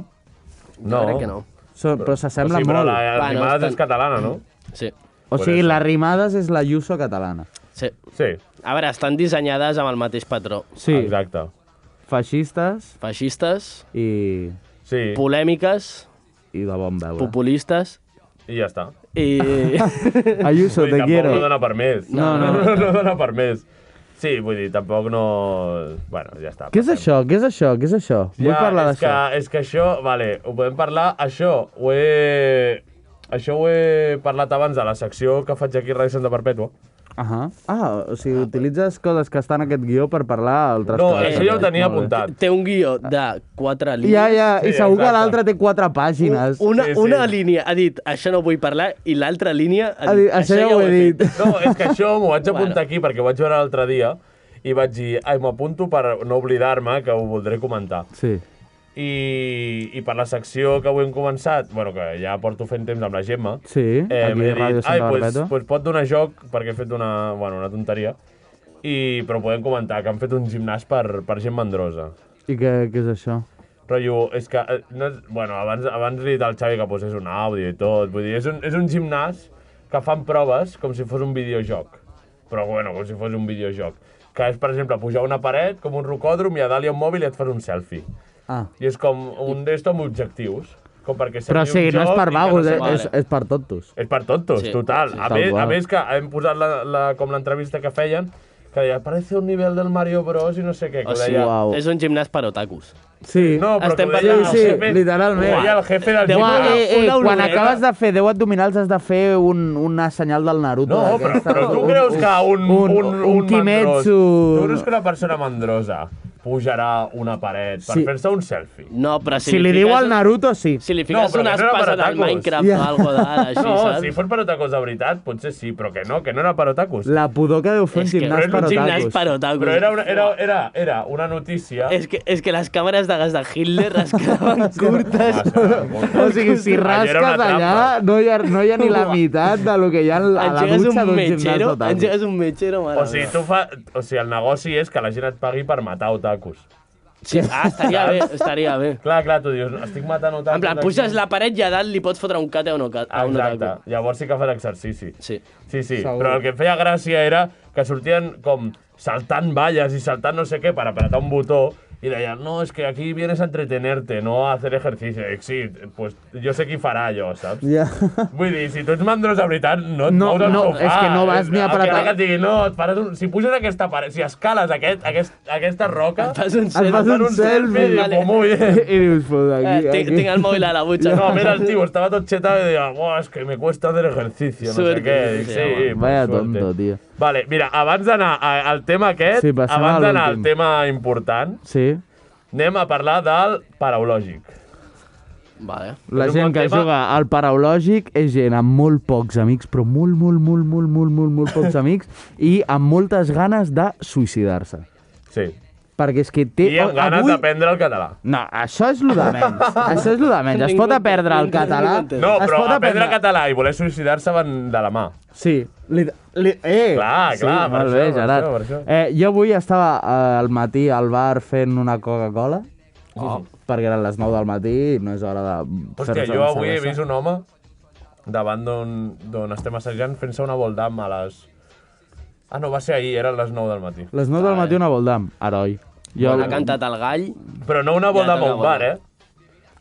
Jo crec que no. Però s'assemblen però molt. la Arrimadas estan- és catalana, no? Sí, O per sigui, això. l'Arrimadas és la Ayuso catalana. sí. Sí, A veure, estan dissenyades amb el mateix patró. Sí, exacte. feixistes Feixistes, i Sí, polèmiques, de bon veure. populistes i ja està. i... Ayuso, Vull dir, te tampoc quiero. no dona per més. No. no dona per més. Sí, vull dir, tampoc no... Bueno, ja està. Què és passem. això? Què és això? Què és això? Vull parlar d'això. És que això, vale, ho podem parlar, això ho he parlat abans de la secció que faig aquí a Ràdio Santa Perpètua. O sigui, utilitzes coses que estan en aquest guió per parlar altres No, coses. això ja ho tenia Molt bé. apuntat. Té un guió de 4 línies. Ja, i Sí, segur que exacte. l'altre té 4 pàgines. Una línia ha dit, això no vull parlar, i l'altra línia ha dit, Això ja ho he dit. No, és que això m'ho vaig apuntar Bueno. aquí perquè ho vaig veure l'altre dia i vaig dir, m'apunto per no oblidar-me que ho voldré comentar. Sí. I per la secció que avui hem començat, bueno, que ja porto fent temps amb la Gemma, Sí, aquí a m'he Ràdio dit, Santa Perpètua. pues pot donar joc perquè he fet una tonteria, però podem comentar que han fet un gimnàs per gent mandrosa. I què és això? Rotllo, és que, no és, bueno, abans li he dit al Xavi que posés un àudio i tot, vull dir, és un gimnàs que fan proves com si fos un videojoc, però bueno, com si fos un videojoc, que és, per exemple, pujar una paret com un rocòdrom i a dalt hi ha un mòbil i et fas un selfie. I és com un d'esto amb objectius, com perquè Però o sembli sigui, un no és joc per i que vagos, sé- és per tontos. És per tontos, Sí, total. sí, A més que hem posat com l'entrevista que feien, que deia, parece un nivell del Mario Bros i no sé què, que O ho sigui, deia... Uau. és un gimnàs per otakus. Sí. No, però que Estem ho deia parlant- el Sí, jefe, literalment. ho deia el jefe del Uau, gimnàs. una quan oloreta. acabes de fer 10 abdominals has de fer una senyal del Naruto. No, però tu creus que un Kimetsu... Tu creus que una persona mandrosa pujarà una paret per Sí. fer-se un selfie? No, però Si li diu al Naruto, sí. Si li fiques però una que no era per espasa del otakus. Minecraft Ja. o algo d'així, No, saps? si fos per otakus de veritat, potser sí, però que no era per otakus. La pudor que deu fer un És que gimnàs és un per gimnàs otakus. per otakus. Però era una notícia... És que les càmeres de gas de Hitler es quedaven curtes. O sigui, si rasques allà, no hi ha ni la meitat de lo que hi ha a la Engegues dutxa un d'un gimnàs metgero, d'otakus. engegues un metgero, mare O sigui, el negoci és que la gent et pagui per matar otakus. Sí, estaria bé. Clar, tu dius, estic matant otakus... En plan, aquí. puges la paret i a dalt li pots fotre un cate a un otaku. Exacte, llavors sí que fas exercici. Sí. Sí, Segur. però el que em feia gràcia era que sortien com saltant valles i saltant no sé què per apretar un botó y deien, no, es que aquí vienes a entretenerte, no a hacer ejercicio. I dic, sí, pues jo sé qui farà allò, saps? Ja. Vull dir, si tu ets mandros de veritat, no et No, mous del no, sofà. és que no vas ni a El apretar. que et digui, no, et faràs un... Si puges aquesta paret, si escales aquesta roca... Et fas un Et fas selfie. un selfie. i dius, muy bien. I dius, pues aquí... Tinc el mòbil a la butxa. No, mira el tío, estaba todo chetado y decía, "Buah, es que me cuesta hacer ejercicio, no Suerte, sé què. Dic, sí, sí, home. pues Vaya suerte. tonto, tio. Vale, mira, abans d'anar al tema aquest, Sí, passem abans a d'anar al l'últim. tema important, Sí. anem a parlar del paraulògic. Vale. La És un gent bon que tema. juga al paraulògic és gent amb molt pocs amics, però molt pocs amics, i amb moltes ganes de suïcidar-se. Sí. Perquè és que té... I amb ganes avui... d'aprendre el català. No, això és lo de menys. Això és lo de menys. Es pot aprendre el català... No, es però pot aprendre català i voler suïcidar-se van de la mà. Sí. Clar, sí, per molt això, bé, per Gerard. això, per això. Jo avui estava al matí al bar fent una Coca-Cola, perquè eren les 9 del matí i no és hora de Hòstia, fer-se jo una avui he cervesa. vist un home davant d'on estem assajant fent-se una voldam a les... Ah, no, va ser ahir, eren les 9 del matí. Les 9 del matí una voldam, heroi. Ha cantat el gall. Però no una voldam a un bar,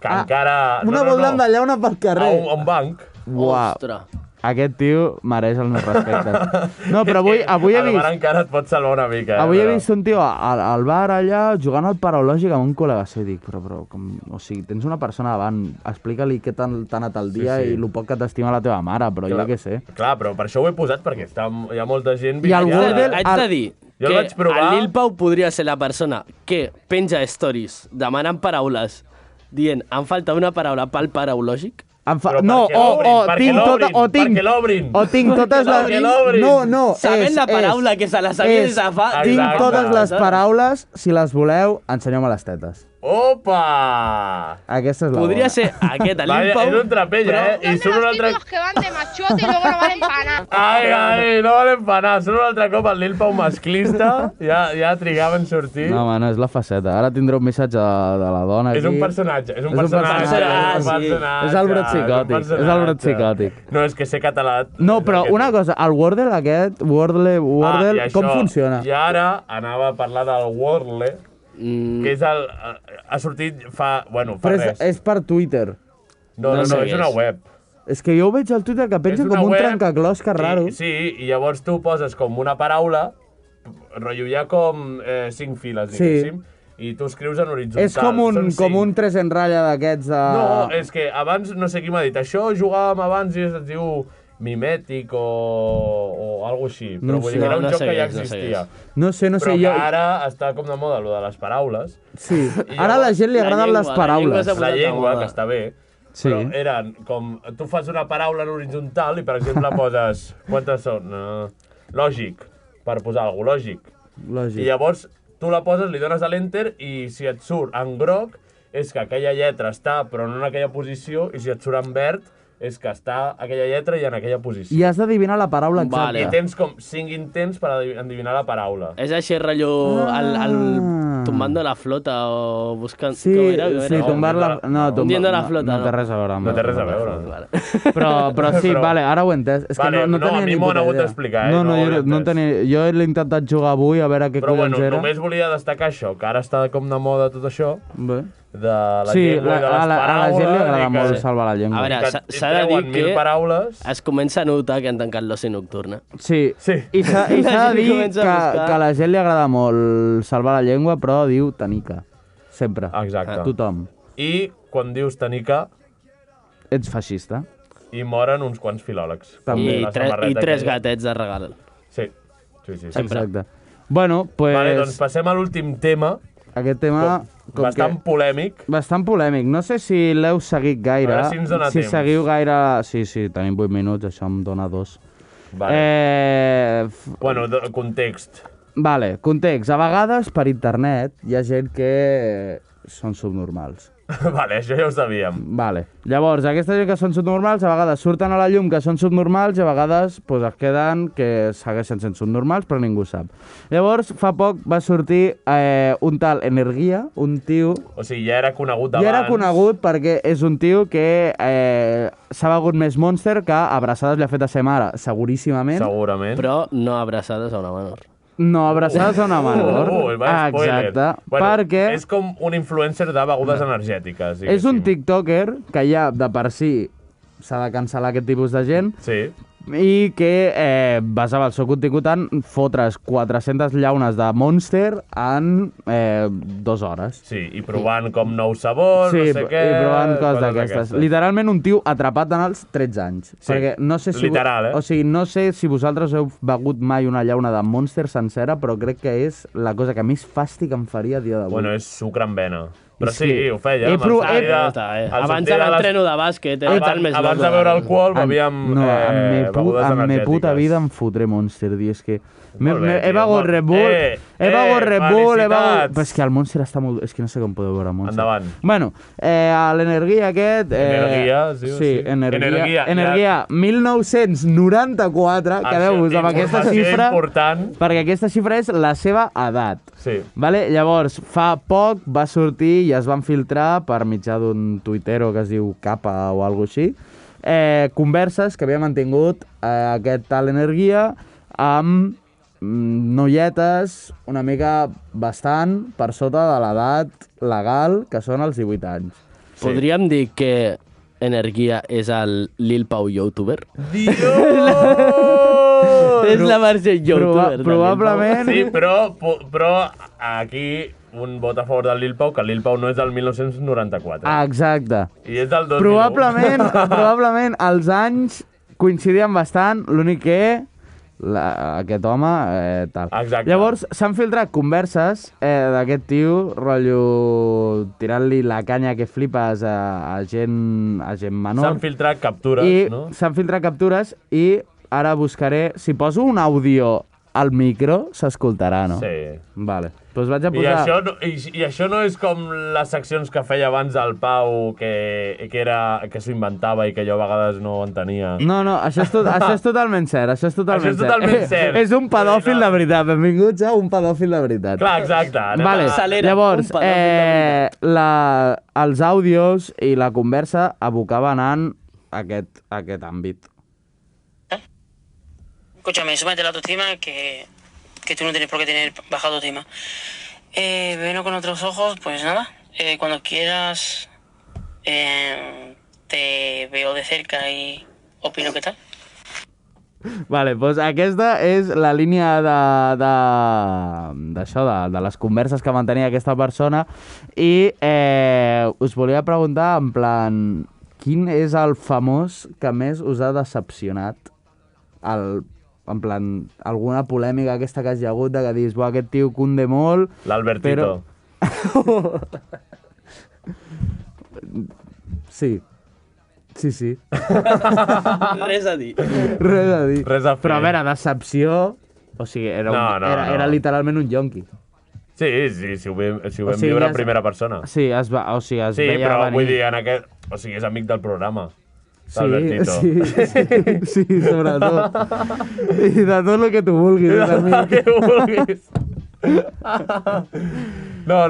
Que encara... Una voldam d'allà, una pel carrer. A un banc. Uau. Ostres. Aquest tio mereix els meus respectes. No, però avui he El bar vist... encara et pot salvar una mica, Avui he però- vist un tio al bar allà jugant al paraulògic amb un col·lega seu. Dic, però com... O sigui, tens una persona davant, explica-li què t'ha anat el dia Sí. i el poc que t'estima la teva mare, però jo què sé. Clar, però per això ho he posat, perquè hi ha molta gent... I el viciada. Wordle- Haig de dir Jo el que vaig provar. el Lil Pau podria ser la persona que penja stories demanant paraules dient em falta una paraula pel paraulògic. Però No, perquè l'obrin, tinc totes Perquè les... l'obrin. No, Sabent la paraula que se la sabia des de fa... Tinc Exacte. totes les paraules, si les voleu, ensenyeu-me les tetes. Opa! Aquesta és la Podria bona. ser aquest, el Vale, Lil Pau. és un trapell, I surt un altre... que van de machote y luego no valen para nada. Ai, no valen pa anar. Surt un altre cop el Lil Pau masclista. Ja trigava en sortir. No, home, no, és la faceta. Ara tindré un missatge de la dona aquí. És un personatge. És el brot psicòtic. És el brot psicòtic. No, és que sé català... No, però una cosa, el Wordle aquest, Wordle, i com això, funciona? I ara anava a parlar del Wordle, que és el... Ha sortit fa... Bueno, fa Però res. és per Twitter. No, no sé és què una és. web. És que jo ho veig al Twitter que penja com un trencaclosca raro. Sí, i llavors tu poses com una paraula, rotllo hi ha com 5 files, diguéssim, i tu escrius en horitzontal. És com un tres en ratlla d'aquests de... No, és que abans, no sé qui m'ha dit, això jugàvem abans i es diu mimètic o alguna així, però No vull sé. dir que era un No joc sé que ja què és, no sé què existia. és. No sé, Però que jo... ara està com de moda, lo de les paraules. Sí, I ara a la gent li la agraden llengua, les la paraules. llengua s'ha La posat de llengua, moda. que està bé, Sí. però eren com... Tu fas una paraula en horitzontal i, per exemple, poses... Quantes són? Lògic, per posar alguna cosa, lògic. Lògic. I llavors tu la poses, li dones a l'enter i si et surt en groc és que aquella lletra està però no en aquella posició i si et surt en verd és que està aquella lletra i en aquella posició. I has d'adivinar la paraula exacta. Vale. I tens com 5 intents per adivinar la paraula. És així rotllo el tombando la flota o buscant... Sí, com era? sí, tombar la... No, Hundiendo la flota, no té res a veure. No té res a veure. Vale. Però sí, Però- vale, ara ho he entès. És que Vale, no no, tenia a mi ni m'ho han puta hagut idea. d'explicar, No, no ho he no entès. tenia... Jo he intentat jugar avui a veure què Però bueno, collons era. només volia destacar això, que ara està com de moda tot això, Bé. de la Sí, llengua i de les a la paraules. gent li agrada i que- molt salvar la llengua. A veure, que s'ha de dir treuen 1000 que paraules. es comença a notar que han tancat l'oci nocturna. Sí, Sí. i s'ha de gent dir comença a buscar. que a la gent li agrada molt salvar la llengua, però diu tanica. Sempre. Exacte. Tothom. I quan dius tanica, Ets feixista. hi moren uns quants filòlegs. També. I, La tres samarreta aquella. gatets de regal. Sí, sí. Exacte. Bueno, pues... Vale, doncs passem a l'últim tema, Aquest tema... bastant polèmic. Bastant polèmic. No sé si l'heu seguit gaire. A veure si ens dona temps. seguiu gaire... Sí, tenim 8 minuts, això em dona 2. Vale. Bueno, context. Vale, context. A vegades, per internet, hi ha gent que són subnormals. Vale, això ja ho sabíem. Vale. Llavors, aquesta gent que són subnormals, a vegades surten a la llum que són subnormals i a vegades pues, es queden que segueixen sent subnormals, però ningú sap. Llavors, fa poc va sortir un tal Energia, un tio... O sigui, ja era conegut d'abans. Ja era conegut perquè és un tio que s'ha begut més Monster que abraçades li ha fet a sa mare, seguríssimament. Segurament. Però no abraçades a una menor. No, abraçades a una menor. va, spoiler. Exacte, Bueno, perquè... És com un influencer de begudes energètiques. És un diguéssim. tiktoker que ja de per si s'ha de cancel·lar aquest tipus de gent Sí. i que basava el seu contingut en fotre's 400 llaunes de Monster en 2 hores. Sí, i provant com nous sabors, no sé què... i provant coses d'aquestes. Literalment un tio atrapat en els 13 anys. Sí, Perquè no sé si literal, O sigui, no sé si vosaltres heu begut mai una llauna de Monster sencera, però crec que és la cosa que més fàstic em faria a dia d'avui. Bueno, és sucre en vena. Però És sí, que ho feia. he amb el provat- sortir de- Està, al Abans sortir de les- l'entreno de bàsquet, ets el més Abans loco. de veure alcohol bevíem No, en me begudes energètiques. puta vida em fotré Monster, tio. És que Molt bé, he tio, begut molt- Red Bull, he begut Red Bull, he begut... felicitats. Però és que el Monster està molt... És que no sé com podeu veure Monster. Endavant. Bueno, l'energia aquest... Energia, es diu, sí. Energia. Energia, ja. 1994, quedeu-vos amb aquesta Informació xifra, important. perquè aquesta xifra és la seva edat. Sí. Vale? Llavors, fa poc va sortir i es van filtrar per mitjà d'un tuitero que es diu Capa o alguna així, converses que havia mantingut aquest tal Energia amb noietes una mica bastant per sota de l'edat legal, que són els 18 anys. Sí. Podríem dir que Energia és el Lil Pau youtuber? Dios! És la versió youtuber. Probablement. Sí, però aquí un vot a favor del Lil Pau, que el Lil Pau no és del 1994. Exacte. I és del 2001. Probablement els anys coincidien bastant, l'únic que aquest home, tal. Exacte. Llavors, s'han filtrat converses d'aquest tio, rotllo tirant-li la canya que flipes a gent menor. S'han filtrat captures, no? S'han filtrat captures i ara buscaré... Si poso un àudio al micro, s'escoltarà, no? Sí. Vale. Doncs vaig a posar... I això no és com les seccions que feia abans el Pau, que s'ho inventava i que jo a vegades no entenia. No, això és totalment cert, Això és totalment cert. És un pedòfil de veritat. Benvinguts a un pedòfil de veritat. Clar, exacte. Vale. Llavors, els àudios i la conversa abocaven en aquest àmbit. Escúchame, súmate la autoestima que tú no tienes por qué tener baja autoestima. Veno con otros ojos, pues nada, cuando quieras te veo de cerca y opino qué tal. Vale, doncs aquesta és la línia d'això, de les converses que mantenia aquesta persona i us volia preguntar en plan, quin és el famós que més us ha decepcionat? En plan, alguna polèmica aquesta que hagi hagut de que dius, aquest tio cunde molt... L'Albertito. Però... Sí. Res a dir. Res a fer. Però a veure, decepció... O sigui, era literalment un yonqui. Sí, si ho vam viure en primera persona. Sí, es veia però venir. vull dir, o sigui, és amic del programa. Sí, sobretot. I de tot el que tu vulguis, amic. Que vulguis. No.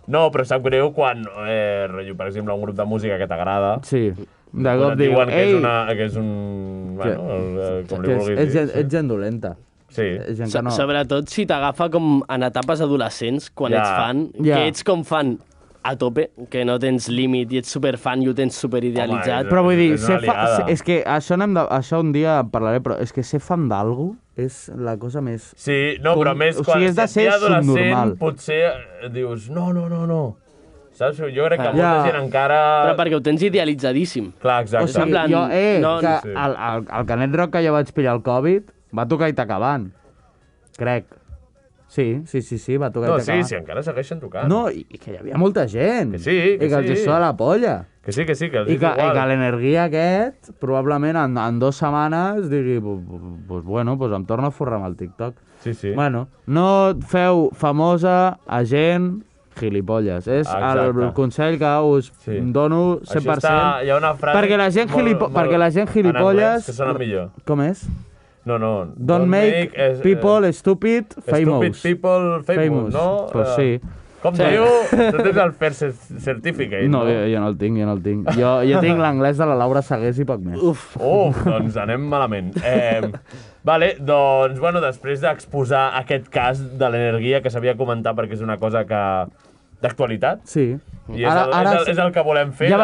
No, però sap greu quan, per exemple, un grup de música que t'agrada... Sí, de cop diuen que és un... Bueno, com li vulguis dir. Ets gent dolenta. Sí. Sobretot si t'agafa com en etapes adolescents, quan ets fan, que ets com fan a tope, que no tens límit i ets superfan i ho tens superidealitzat. Però vull dir, és que això un dia parlaré, però és que ser fan d'algú és la cosa més... Sí, no, però més quan ets adolescent potser dius no. Saps? Jo crec que molta gent encara... Però perquè ho tens idealitzadíssim. Clar, exacte. O sigui, el Canet Rock que jo vaig pillar el Covid va tocar Itacabant, crec. Sí, va tocar i tocar. Sí, encara segueixen tocant. No, i que hi havia molta gent. Que sí. I que els sona la polla. Que sí, que els és igual. I que l'Energia aquest, probablement en 2 setmanes, digui, pues em torno a forrar amb el TikTok. Sí. Bueno, no feu famosa a gent gilipolles. És el consell que us dono 100%. Hi ha una frase perquè la gent gilipolles... Que sona millor. Com és? No. Don't make people stupid famous. Stupid people famous, no? Pues sí. Com diu? Tu tens el First Certificate, no? No, jo no el tinc. Jo tinc l'anglès de la Laura Sagués i poc més. Uf, doncs anem malament. Vale, doncs, bueno, després d'exposar aquest cas de l'Energia, que s'havia comentat perquè és una cosa que... d'actualitat. Sí. I és el que volem fer, dir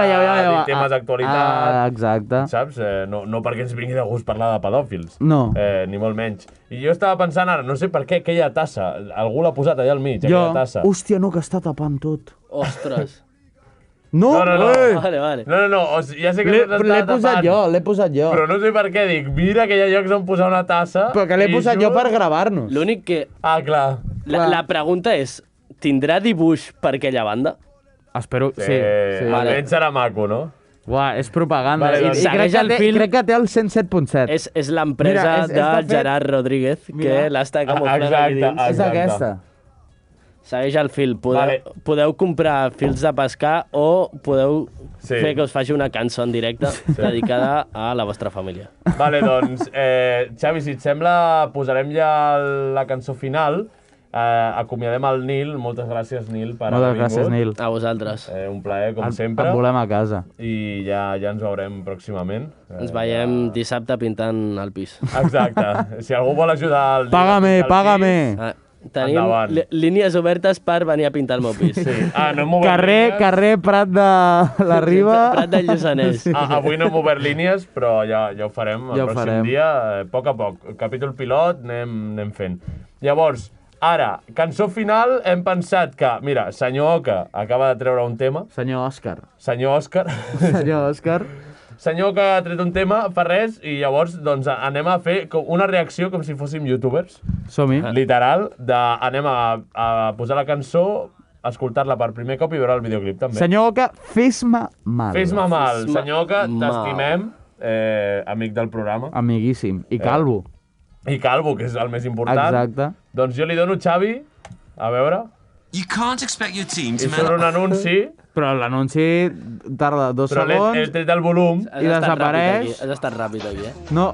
temes d'actualitat. Exacte. Saps? No perquè ens vingui de gust parlar de pedòfils. No. Ni molt menys. I jo estava pensant ara, no sé per què aquella tassa, algú l'ha posat allà al mig, aquella tassa. Hòstia, no, que està tapant tot. Ostres. No. Vale. No, ja sé que l'he posat jo. Però no sé per què, dic, mira que hi ha llocs on posar una tassa... Però que l'he posat jo per gravar-nos. L'únic que... clar. La pregunta és, tindrà dibuix per aquella banda? Espero, sí. Almenys serà maco, no? Uah, és propaganda. Vale, I crec que té el 107.7. És l'empresa de Gerard Rodríguez, que l'està camuflant aquí dins. És aquesta. Segueix el fil. Podeu comprar fils de pescar o podeu fer que us faci una cançó en directe dedicada a la vostra família. Vale, doncs, Xavi, si et sembla, posarem ja la cançó final. Acomiadem el Nil. Moltes gràcies, Nil, per haver vingut. Moltes gràcies, Nil. A vosaltres. Un plaer, com sempre. Et volem a casa. I ja ens veurem pròximament. Ens veiem dissabte pintant el pis. Exacte. Si algú vol ajudar al Nil... Págame! Tenim línies obertes per venir a pintar el meu pis. Sí. No hem obert línies. Carrer Prat de la Riba. Prat del Lluçanès. Avui no hem obert línies, però ja ho farem el pròxim dia, a poc a poc. Capítol pilot anem fent. Llavors, ara, cançó final, hem pensat que, mira, senyor Oca acaba de treure un tema. Senyor Òscar. Senyor Òscar. Senyor que ha tret un tema, fa res, i llavors doncs, anem a fer una reacció com si fóssim youtubers. Som-hi. Literal, anem a posar la cançó, escoltar-la per primer cop i veure el videoclip també. Senyor Oca, fes-me mal. Fes-me mal. Senyor Oca, t'estimem, amic del programa. Amiguíssim. I calvo. I calvo, que és el més important. Exacte. Doncs jo li dono Xavi, a veure. You can't expect your team to... I surt un anunci. Però l'anunci tarda 2 segons. Però he tret el volum. I desapareix. Has estat ràpid aquí, No.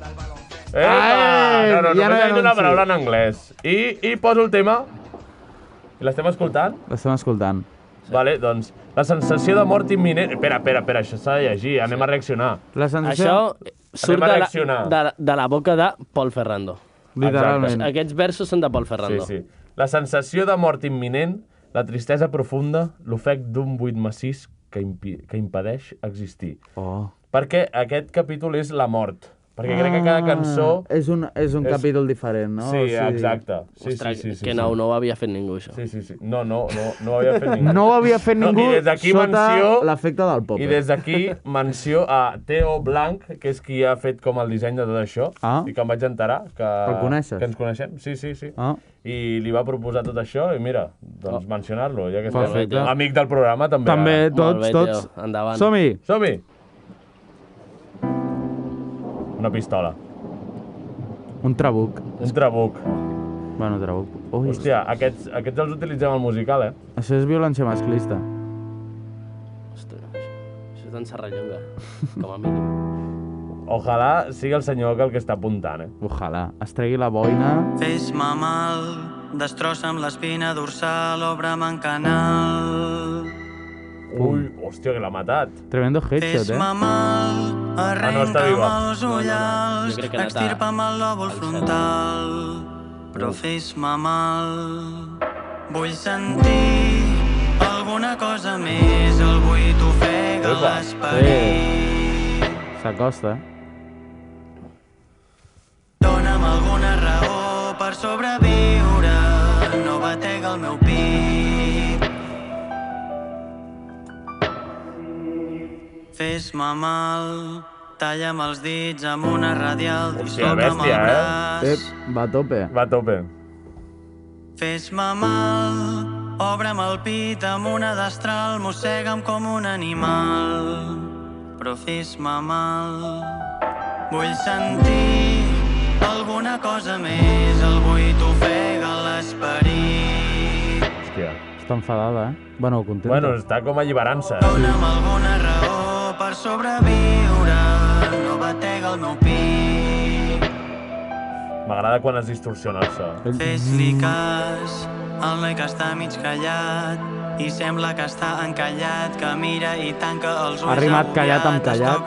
No, només he dit una paraula en anglès. I poso el tema. I l'estem escoltant? L'estem escoltant. Vale, doncs, la sensació de mort imminent... Espera, això s'ha de llegir, anem a reaccionar. La sensació... Això surt de la boca de Paul Ferrando. Literalment. Aquests versos són de Paul Ferrando. Sí. La sensació de mort imminent, la tristesa profunda, l'ofec d'un buit massís que impedeix existir. Perquè aquest capítol és la mort. Perquè crec que cada cançó... És un capítol diferent, no? Sí, exacte. Ostres, que no ho havia fet ningú, això. Sí. No ho havia fet ningú. No ho havia fet ningú sota l'efecte del pop. I des d'aquí menció a Theo Blanc, que és qui ha fet com el disseny de tot això, i que em vaig enterar que... El coneixes? Que ens coneixem, sí. I li va proposar tot això i mira, doncs mencionar-lo, ja que és amic del programa també. També, tots. Endavant. Som-hi! Una pistola. Un trabuc. Bueno, trabuc. Hòstia, aquests els utilitzem al musical, Això és violència masclista. Ostres, això és d'en Serrallonga, com a mínim. Ojalà sigui el senyor que està apuntant, Ojalà. Es tregui la boina. Fes-me mal, destrossa'm l'espina dorsal, obre'm en canal. Ui, hòstia, que l'ha matat. Tremendo headshot, Fes-me mal, arrenca'm els ullals, No. extirpa'm el lòbul frontal, però fes-me mal. Vull sentir alguna cosa més, el buit ofega l'esperit. S'acosta, Dóna'm alguna raó per sobreviure, no batega el meu pit. Fes-me mal, talla'm els dits amb una radial, disloca'm el braç. Va a tope. Fes-me mal, obre'm el pit amb una destral, mossega'm com un animal, però fes-me mal. Vull sentir alguna cosa més, el buit ofega l'esperit. Hòstia. Està enfadada, Bueno, contenta. Bueno, està com alliberant-se. Dóna'm alguna raó per sobreviure, no batega el meu pit. M'agrada quan es distorsiona el so. Fes-li cas al noi que està mig callat i sembla que està encallat, que mira i tanca els ulls. Ha rimat callat amb callat.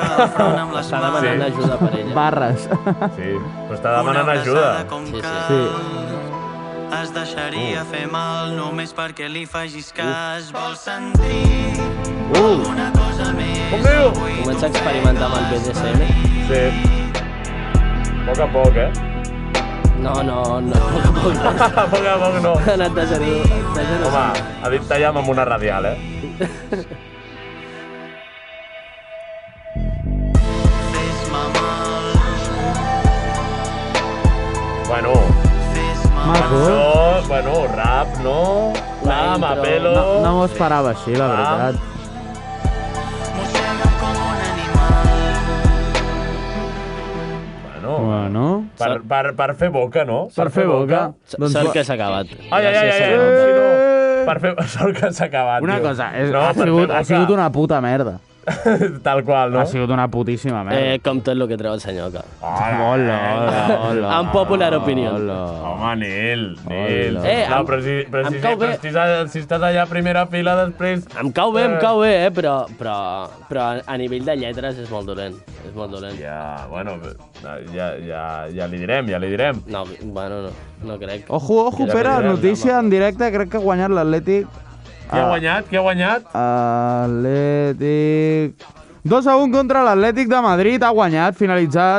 Està demanant ajuda per ella. Barres. Sí, però està demanant ajuda. Sí. Es deixaria fer mal només perquè li facis cas. Vol sentir alguna cosa més. Comença a experimentar amb el BDSM. Sí. Poc a poc, No, poc a poc no. Poc a poc no. Ha anat de zero. Home, ha dit tallam amb una radial, Fes-me mal. Bueno. Maco. Bueno, rap, no? Pam, a pelo... No m'ho esperava així, la veritat. Mossega'm com un animal. Bueno. Per fer boca, no? Per fer boca. Sort que s'ha acabat. Ai, per fer... Sort que s'ha acabat. Una cosa, ha sigut una puta merda. Tal qual, no? Ha sigut una putíssima merda. Com tot el que treu el senyor Oca. Hola. En popular opinió. Home, Nil. em cau bé. Si estàs allà a primera fila, després... Em cau bé, però a nivell de lletres és molt dolent. És molt dolent. Ja, bueno, ja li direm. No, bueno, no crec. Ojo, Pere, notícia en directe, crec que ha guanyat l'Atlètic. Qui ha guanyat? Atlètic... 2-1 contra l'Atlètic de Madrid, ha guanyat,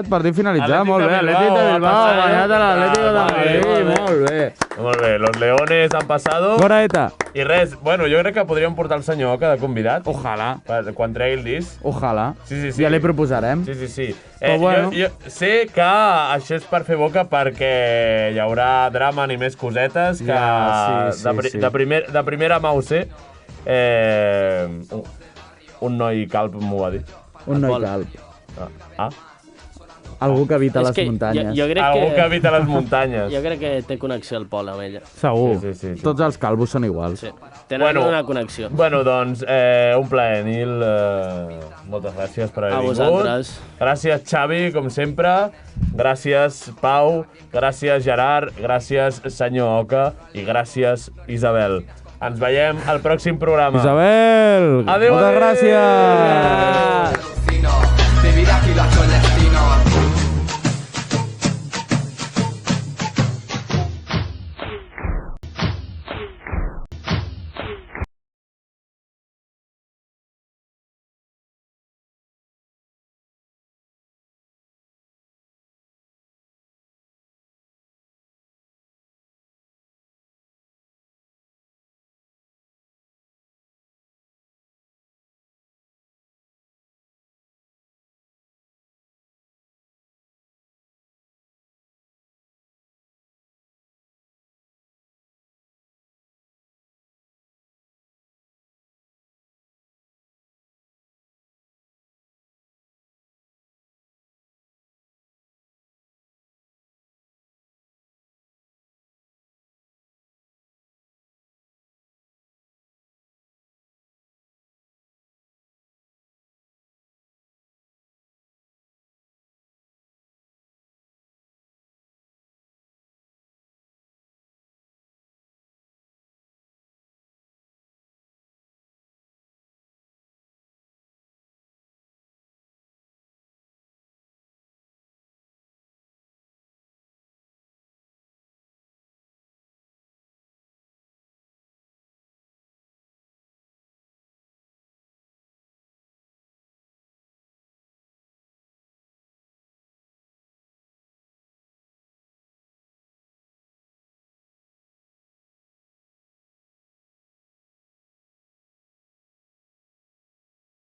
partit finalitzat, molt bé. Atlètic de Bilbao ha guanyat a l'Atlètic de Madrid, molt bé. Molt bé, los leones han passado. Goraeta. I res, bueno, jo crec que podríem portar el senyor Oca de convidat. Ojalà. Quan tregui el disc. Ojalà. Sí. Ja li proposarem. Sí. Bueno. Jo sé que això és per fer boca perquè hi haurà drama ni més cosetes que de primera mà ho sé. Un noi calb m'ho va dir. Un noi calb. Algú que habita les muntanyes. Algú que habita les muntanyes. Jo crec que té connexió el Pol amb ella. Segur. Sí. Tots els calvos són iguals. Sí. Tenen una connexió. Bueno, doncs, un plaer, Nil. Moltes gràcies per haver vingut. A vosaltres. Gràcies, Xavi, com sempre. Gràcies, Pau. Gràcies, Gerard. Gràcies, senyor Oca. I gràcies, Isabel. Ens veiem al pròxim programa. Isabel! Adéu, moltes gràcies!